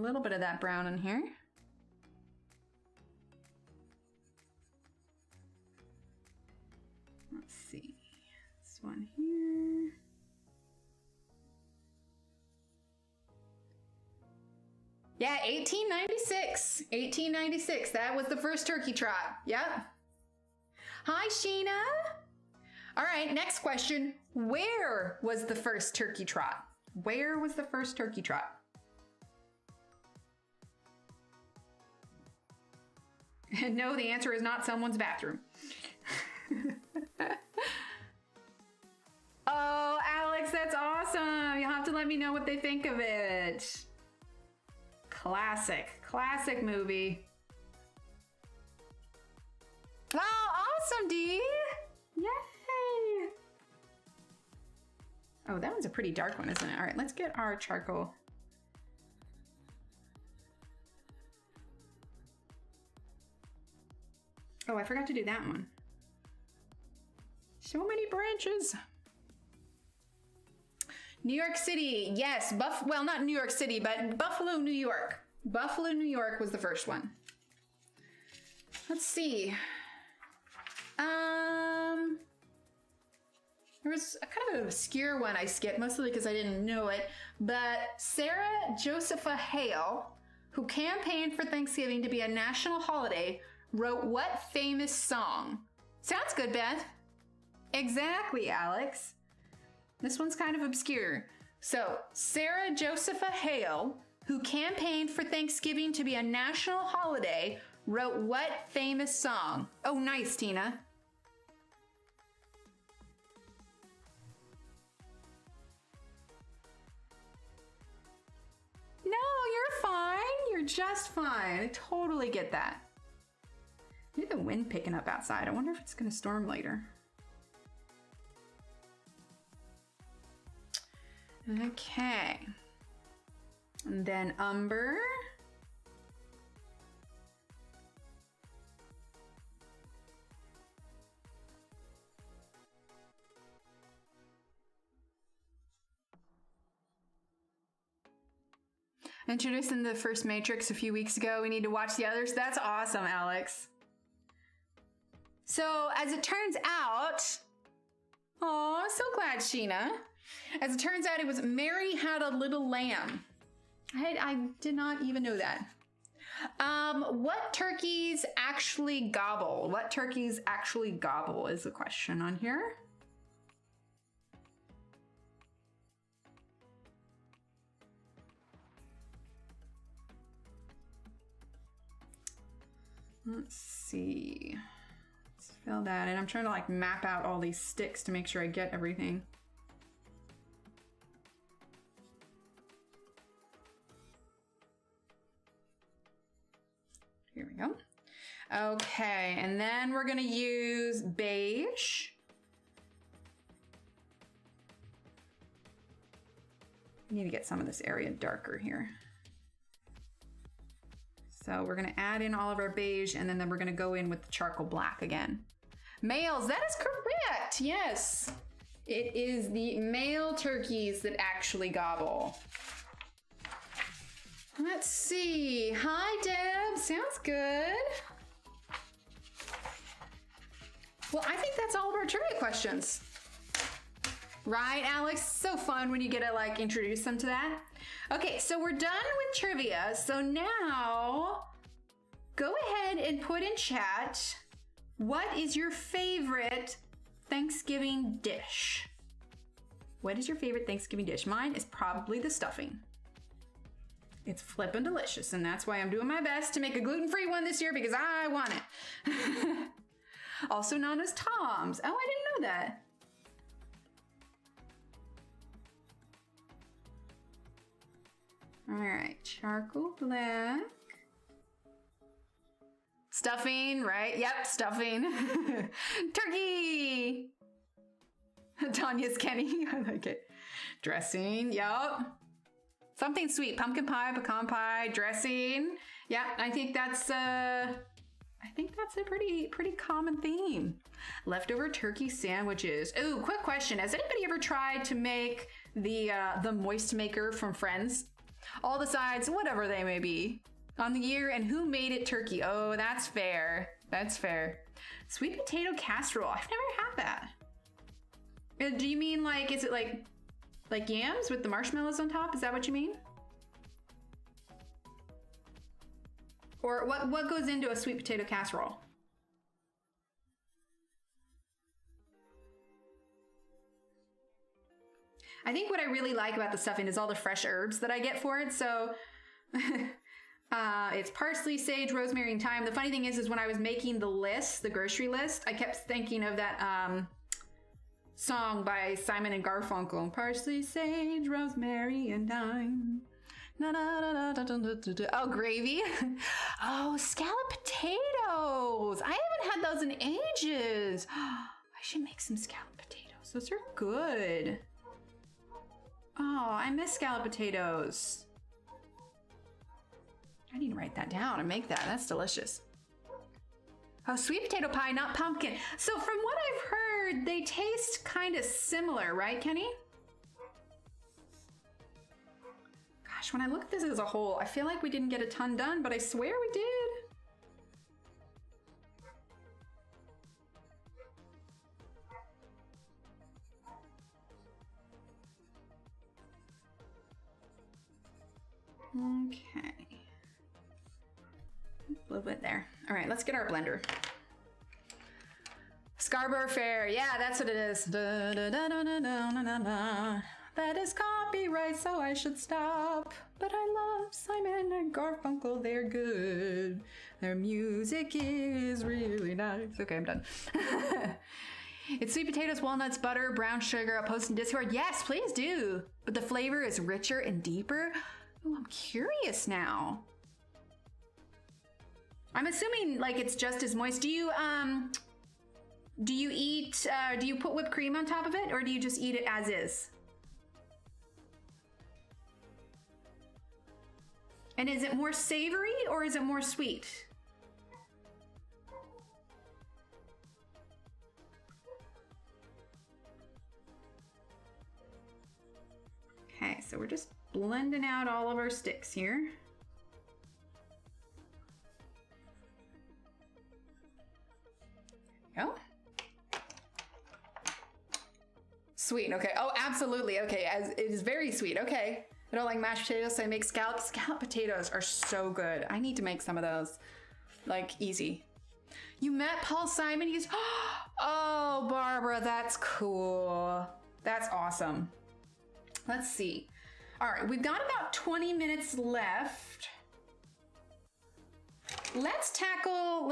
little bit of that brown in here. Let's see, this one here. Yeah, 1896. 1896. That was the first turkey trot. Yep. Hi, Sheena. All right, next question. Where was the first turkey trot? Where was the first turkey trot? No, the answer is not someone's bathroom. Oh, Alex, that's awesome. You'll have to let me know what they think of it. Classic movie. Oh, awesome, Dee. Yay. Oh, that one's a pretty dark one, isn't it? All right, let's get our charcoal. Oh, I forgot to do that one. So many branches. New York City, yes. Well, not New York City, but Buffalo, New York. Buffalo, New York was the first one. Let's see. There was a kind of an obscure one I skipped, mostly because I didn't know it. But Sarah Josepha Hale, who campaigned for Thanksgiving to be a national holiday, wrote what famous song? Sounds good, Beth. Exactly, Alex. This one's kind of obscure. So, Sarah Josepha Hale, who campaigned for Thanksgiving to be a national holiday, wrote what famous song? Oh, nice, Tina. No, you're fine. You're just fine. I totally get that. Look at the wind picking up outside. I wonder if it's going to storm later. Okay. And then umber. Introduced in the first Matrix a few weeks ago. We need to watch the others. That's awesome, Alex. So, as it turns out, oh, so glad, Sheena. As it turns out, it was Mary Had a Little Lamb. I did not even know that. What turkeys actually gobble? What turkeys actually gobble is the question on here. Let's see. Let's fill that in. I'm trying to like map out all these sticks to make sure I get everything. Here we go. Okay, and then we're gonna use beige. I need to get some of this area darker here. So we're gonna add in all of our beige, and then we're gonna go in with the charcoal black again. Males, that is correct, yes. It is the male turkeys that actually gobble. Let's see. Hi, Deb. Sounds good. Well, I think that's all of our trivia questions. Right, Alex? So fun when you get to like introduce them to that. Okay, so we're done with trivia. So now go ahead and put in chat, what is your favorite Thanksgiving dish? What is your favorite Thanksgiving dish? Mine is probably the stuffing. It's flippin' delicious, and that's why I'm doing my best to make a gluten-free one this year because I want it. Also known as Tom's. Oh, I didn't know that. All right, charcoal black. Stuffing, right? Yep, stuffing. Turkey. Tanya's Kenny, I like it. Dressing, yep. Something sweet, pumpkin pie, pecan pie, dressing. Yeah, I think that's a pretty common theme. Leftover turkey sandwiches. Ooh, quick question. Has anybody ever tried to make the moist maker from Friends? All the sides, whatever they may be. On the year and who made it turkey. Oh, that's fair. That's fair. Sweet potato casserole. I've never had that. Do you mean like, is it like yams with the marshmallows on top? Is that what you mean? Or what goes into a sweet potato casserole? I think what I really like about the stuffing is all the fresh herbs that I get for it. So it's parsley, sage, rosemary, and thyme. The funny thing is when I was making the list, the grocery list, I kept thinking of that song by Simon and Garfunkel. Parsley, sage, rosemary, and thyme. Oh, gravy. Oh, scallop potatoes. I haven't had those in ages. I should make some scallop potatoes. Those are good. Oh, I miss scallop potatoes. I need to write that down and make that. That's delicious. Oh, sweet potato pie, not pumpkin. So from what I've heard, they taste kind of similar, right, Kenny? Gosh, when I look at this as a whole, I feel like we didn't get a ton done, but I swear we did. Okay. A little bit there. All right, let's get our blender. Scarborough Fair. Yeah, that's what it is. Da, da, da, da, da, da, da, da. That is copyright, so I should stop. But I love Simon and Garfunkel. They're good. Their music is really nice. Okay, I'm done. It's sweet potatoes, walnuts, butter, brown sugar. I'll post in Discord. Yes, please do. But the flavor is richer and deeper. Ooh, I'm curious now. I'm assuming like it's just as moist. Do you eat, do you put whipped cream on top of it or do you just eat it as is? And is it more savory or is it more sweet? Okay, so we're just blending out all of our sticks here. There we go. Sweet, okay. Oh, absolutely, okay. As it is very sweet, okay. I don't like mashed potatoes, so I make scallops. Scallop potatoes are so good. I need to make some of those, like easy. You met Paul Simon? He's, oh, Barbara, that's cool. That's awesome. Let's see. All right, we've got about 20 minutes left. Let's tackle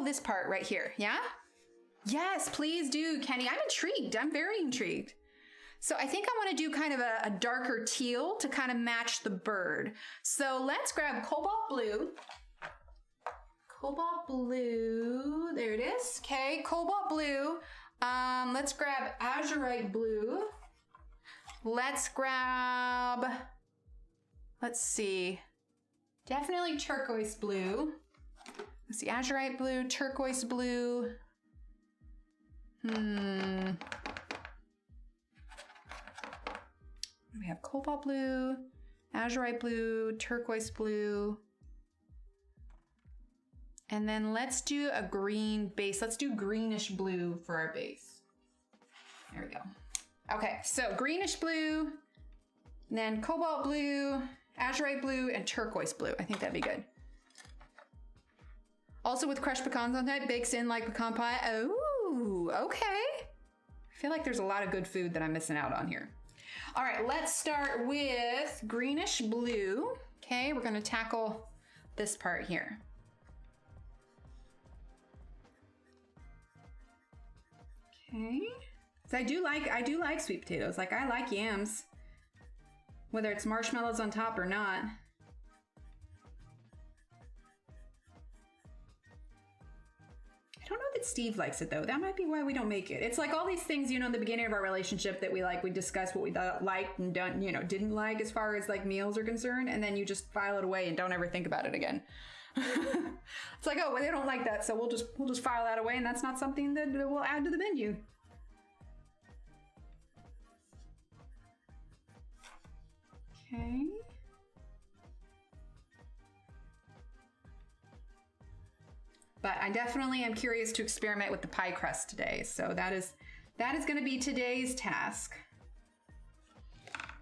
this part right here, yeah? Yes, please do, Kenny. I'm intrigued. I'm very intrigued. So I think I want to do kind of a darker teal to kind of match the bird. So let's grab cobalt blue. Cobalt blue, there it is. Okay, cobalt blue. Let's grab azurite blue. Let's grab, let's see, definitely turquoise blue. Let's see, azurite blue, turquoise blue. We have cobalt blue, azurite blue, turquoise blue. And then let's do a green base. Let's do greenish blue for our base. There we go. Okay, so greenish blue, then cobalt blue, azurite blue, and turquoise blue. I think that'd be good. Also with crushed pecans on that, bakes in like pecan pie. Oh, okay. I feel like there's a lot of good food that I'm missing out on here. All right, let's start with greenish blue. Okay, we're gonna tackle this part here. Okay. So I do like sweet potatoes. Like I like yams, whether it's marshmallows on top or not. I don't know that Steve likes it though. That might be why we don't make it. It's like all these things, you know, in the beginning of our relationship that we like, we discuss what we liked and don't, you know, didn't like as far as like meals are concerned, and then you just file it away and don't ever think about it again. It's like, oh, well, they don't like that, so we'll just file that away, and that's not something that we'll add to the menu. Okay. But I definitely am curious to experiment with the pie crust today. So that is going to be today's task.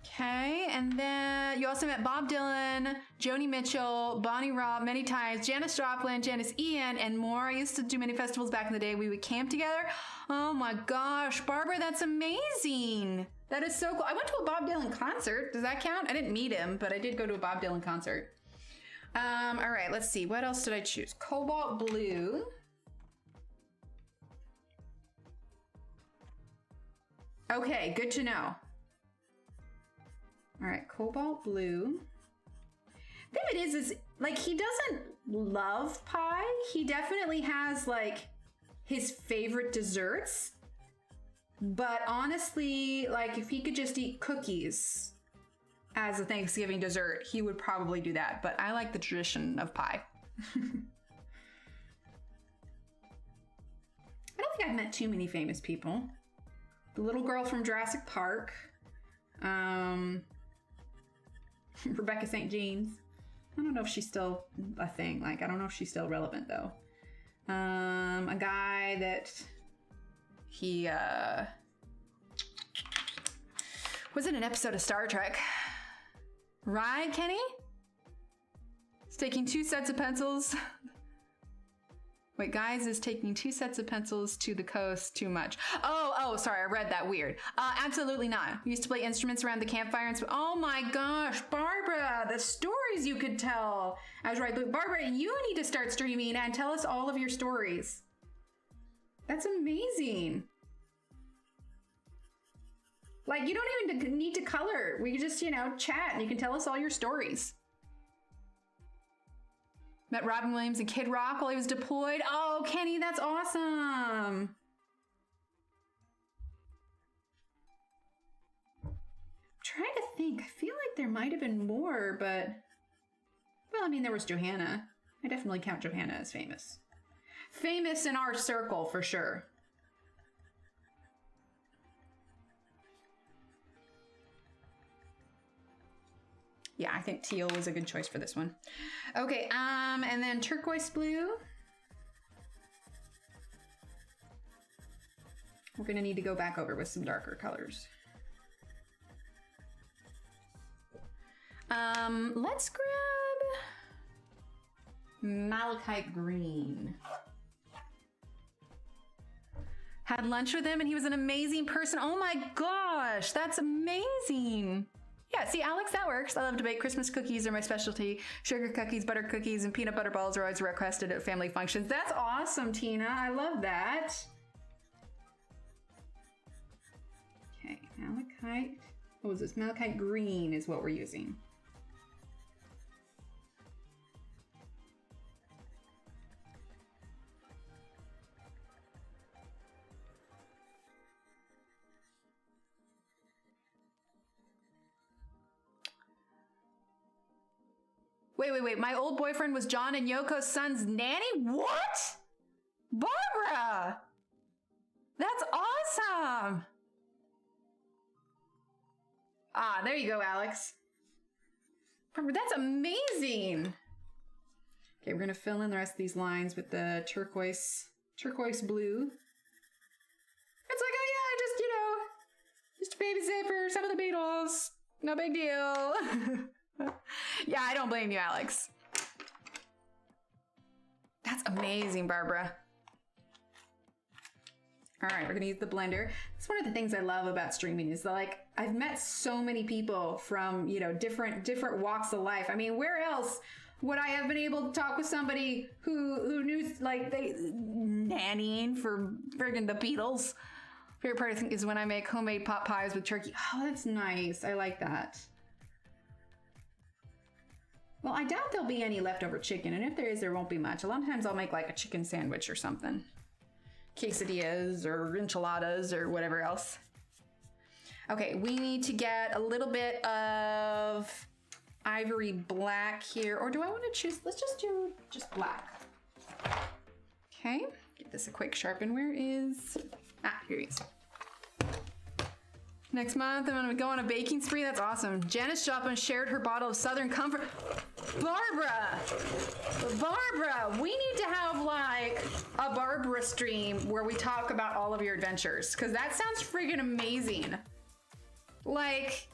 Okay, and then you also met Bob Dylan, Joni Mitchell, Bonnie Robb many times, Janis Joplin, Janice Ian, and more. I used to do many festivals back in the day. We would camp together. Oh my gosh, Barbara, that's amazing. That is so cool. I went to a Bob Dylan concert. Does that count? I didn't meet him, but I did go to a Bob Dylan concert. All right, let's see. What else did I choose? Cobalt blue. Okay, good to know. All right, cobalt blue. The thing it is like he doesn't love pie. He definitely has like his favorite desserts. But honestly, like if he could just eat cookies as a Thanksgiving dessert, he would probably do that. But I like the tradition of pie. I don't think I've met too many famous people. The little girl from Jurassic Park. Rebecca St. James. I don't know if she's still a thing. Like, I don't know if she's still relevant, though. A guy that he was in an episode of Star Trek. Right, Kenny? He's taking 2 sets of pencils. Wait, guys, is taking 2 sets of pencils to the coast too much? Oh, sorry, I read that weird. Absolutely not. We used to play instruments around the campfire and oh my gosh, Barbara, the stories you could tell. I was right, but Barbara, you need to start streaming and tell us all of your stories. That's amazing. Like, you don't even need to color. We can just, you know, chat and you can tell us all your stories. Met Robin Williams and Kid Rock while he was deployed. Oh, Kenny, that's awesome. I'm trying to think. I feel like there might have been more, but... Well, I mean, there was Johanna. I definitely count Johanna as famous. Famous in our circle, for sure. Yeah, I think teal was a good choice for this one. Okay, and then turquoise blue. We're gonna need to go back over with some darker colors. Let's grab malachite green. Had lunch with him and he was an amazing person. Oh my gosh, that's amazing. Yeah, see, Alex, that works. I love to bake. Christmas cookies are my specialty. Sugar cookies, butter cookies, and peanut butter balls are always requested at family functions. That's awesome, Tina. I love that. Okay, malachite. What was this? Malachite green is what we're using. Wait. My old boyfriend was John and Yoko's son's nanny? What? Barbara! That's awesome! Ah, there you go, Alex. Barbara, that's amazing! Okay, we're gonna fill in the rest of these lines with the turquoise blue. It's like, oh yeah, just babysit for some of the Beatles. No big deal. Yeah, I don't blame you, Alex. That's amazing, Barbara. All right, we're gonna use the blender. That's one of the things I love about streaming is that, like, I've met so many people from, you know, different walks of life. I mean, where else would I have been able to talk with somebody who knew, like, they nannying for friggin' the Beatles? Favorite part, I think, is when I make homemade pot pies with turkey. Oh, that's nice. I like that. Well, I doubt there'll be any leftover chicken, and if there is, there won't be much. A lot of times I'll make like a chicken sandwich or something. Quesadillas or enchiladas or whatever else. Okay, we need to get a little bit of ivory black here. Or do I want to choose, let's just do just black. Okay, give this a quick sharpen. Where is, here he is. Next month, I'm gonna go on a baking spree. That's awesome. Janis Joplin shared her bottle of Southern Comfort. Barbara! Barbara, we need to have like a Barbara stream where we talk about all of your adventures, because that sounds friggin' amazing. Like,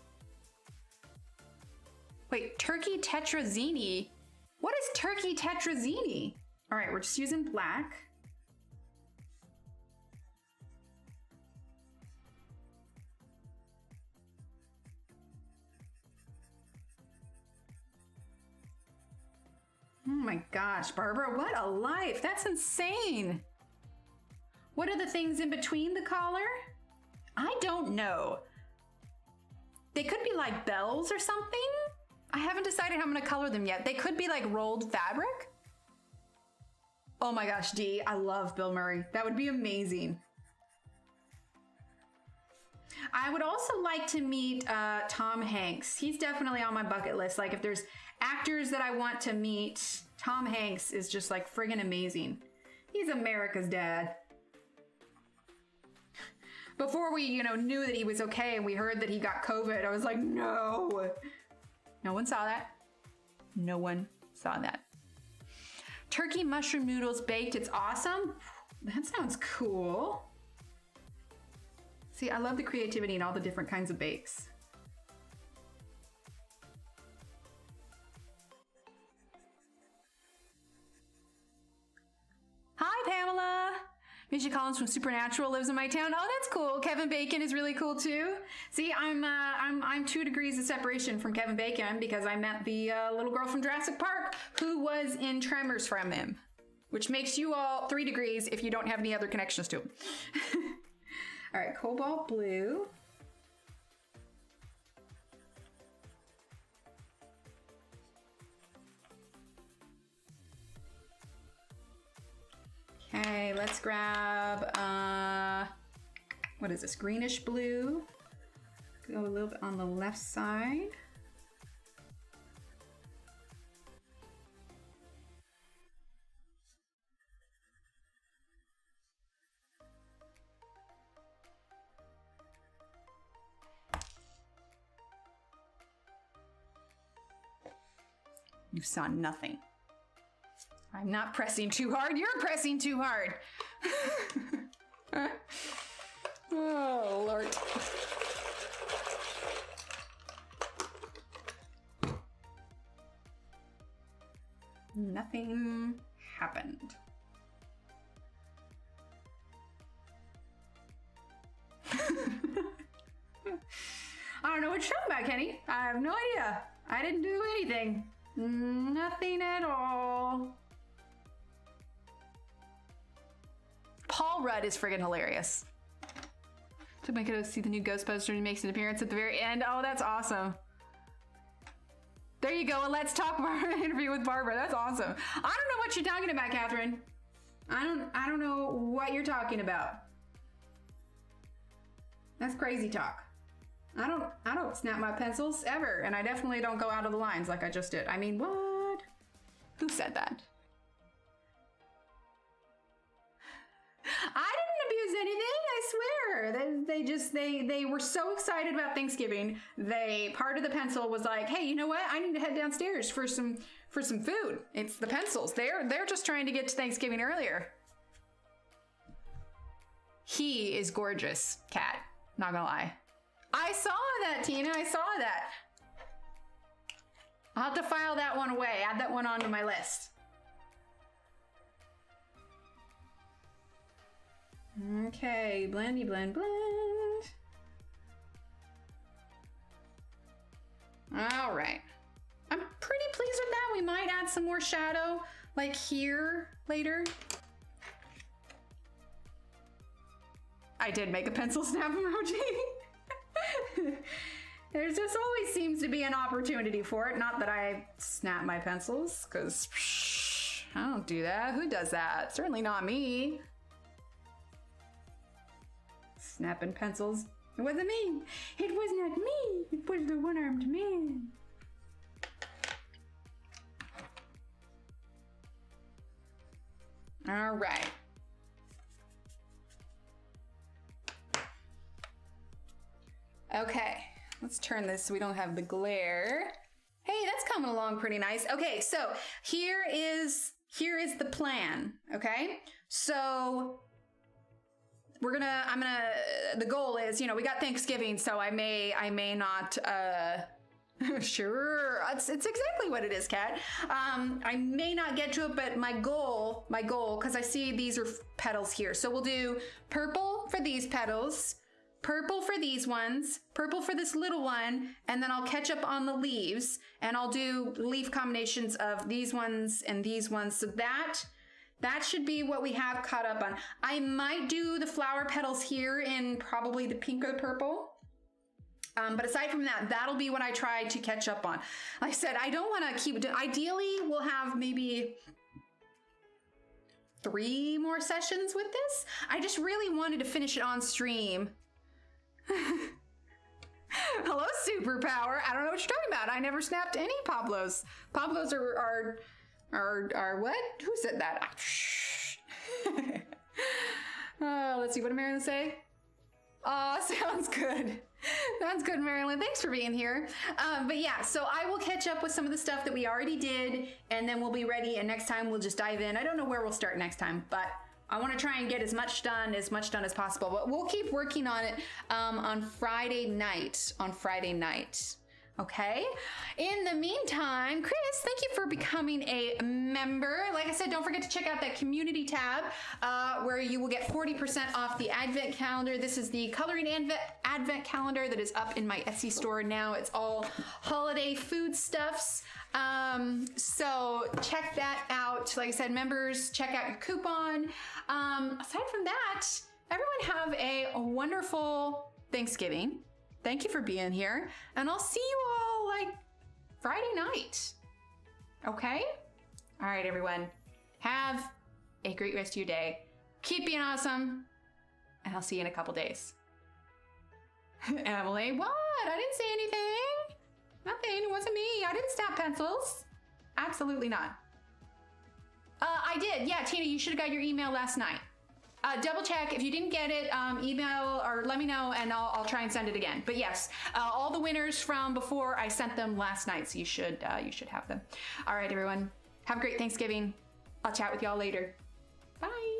wait, turkey tetrazzini? What is turkey tetrazzini? All right, we're just using black. Oh my gosh, Barbara, what a life. That's insane. What are the things in between the collar? I don't know. They could be like bells or something. I haven't decided how I'm gonna color them yet. They could be like rolled fabric. Oh my gosh, Dee, I love Bill Murray. That would be amazing. I would also like to meet Tom Hanks. He's definitely on my bucket list. Like if there's actors that I want to meet, Tom Hanks is just like friggin' amazing. He's America's dad. Before we, you know, knew that he was okay and we heard that he got COVID, I was like, no. No one saw that. No one saw that. Turkey mushroom noodles baked. It's awesome. That sounds cool. See, I love the creativity and all the different kinds of bakes. Hi, Pamela. Misha Collins from Supernatural lives in my town. Oh, that's cool. Kevin Bacon is really cool too. See, I'm 2 degrees of separation from Kevin Bacon because I met the little girl from Jurassic Park who was in Tremors from him, which makes you all 3 degrees if you don't have any other connections to him. All right, cobalt blue. Okay, let's grab, what is this, greenish blue. Go a little bit on the left side. You saw nothing. I'm not pressing too hard. You're pressing too hard. Oh, Lord. Nothing happened. I don't know what you're talking about, Kenny. I have no idea. I didn't do anything. Nothing at all. Paul Rudd is friggin' hilarious. To make it see the new ghost poster, he makes an appearance at the very end. Oh, that's awesome. There you go. A Let's Talk interview with Barbara. That's awesome. I don't know what you're talking about, Catherine. I don't know what you're talking about. That's crazy talk. I don't snap my pencils ever, and I definitely don't go out of the lines like I just did. I mean, what? Who said that? I didn't abuse anything, I swear. They were so excited about Thanksgiving. Part of the pencil was like, hey, you know what? I need to head downstairs for some food. It's the pencils. They're just trying to get to Thanksgiving earlier. He is gorgeous, Cat. Not gonna lie. I saw that, Tina. I saw that. I'll have to file that one away. Add that one onto my list. Okay, blendy, blend, blend. All right. I'm pretty pleased with that. We might add some more shadow, like here later. I did make a pencil snap emoji. There just always seems to be an opportunity for it. Not that I snap my pencils, because I don't do that. Who does that? Certainly not me. Snapping pencils. It wasn't me. It was not me. It was the one-armed man. All right. Okay, let's turn this so we don't have the glare. Hey, that's coming along pretty nice. Okay, so here is here is the plan, okay? So the goal is, we got Thanksgiving, so I may not, sure, it's exactly what it is, Kat. I may not get to it, but my goal, because I see these are petals here. So we'll do purple for these petals, purple for these ones, purple for this little one, and then I'll catch up on the leaves, and I'll do leaf combinations of these ones and these ones. So that should be what we have caught up on. I might do the flower petals here in probably the pink or the purple. But aside from that, that'll be what I try to catch up on. Like I said, I don't want to keep, ideally we'll have maybe 3 more sessions with this. I just really wanted to finish it on stream. Hello, superpower. I don't know what you're talking about. I never snapped any Pablos. Pablos are what? Who said that? Let's see, what did Marilyn say? Oh, sounds good. Sounds good, Marilyn. Thanks for being here. But yeah, so I will catch up with some of the stuff that we already did, and then we'll be ready, and next time we'll just dive in. I don't know where we'll start next time, but I want to try and get as much done as possible. But we'll keep working on it on Friday night. Okay. In the meantime, Chris, thank you for becoming a member. Like I said, don't forget to check out that community tab where you will get 40% off the advent calendar. This is the coloring advent calendar that is up in my Etsy store now. It's all holiday foodstuffs. So check that out. Like I said, members, check out your coupon. Aside from that, everyone have a wonderful Thanksgiving. Thank you for being here, and I'll see you all like Friday night. Okay? All right, everyone. Have a great rest of your day. Keep being awesome, and I'll see you in a couple days. Emily, what? I didn't say anything. Nothing. It wasn't me. I didn't snap pencils. Absolutely not. I did. Yeah, Tina, you should have got your email last night. Double check. If you didn't get it, email or let me know, and I'll try and send it again. But yes, all the winners from before, I sent them last night, so you should have them. All right, everyone. Have a great Thanksgiving. I'll chat with y'all later. Bye.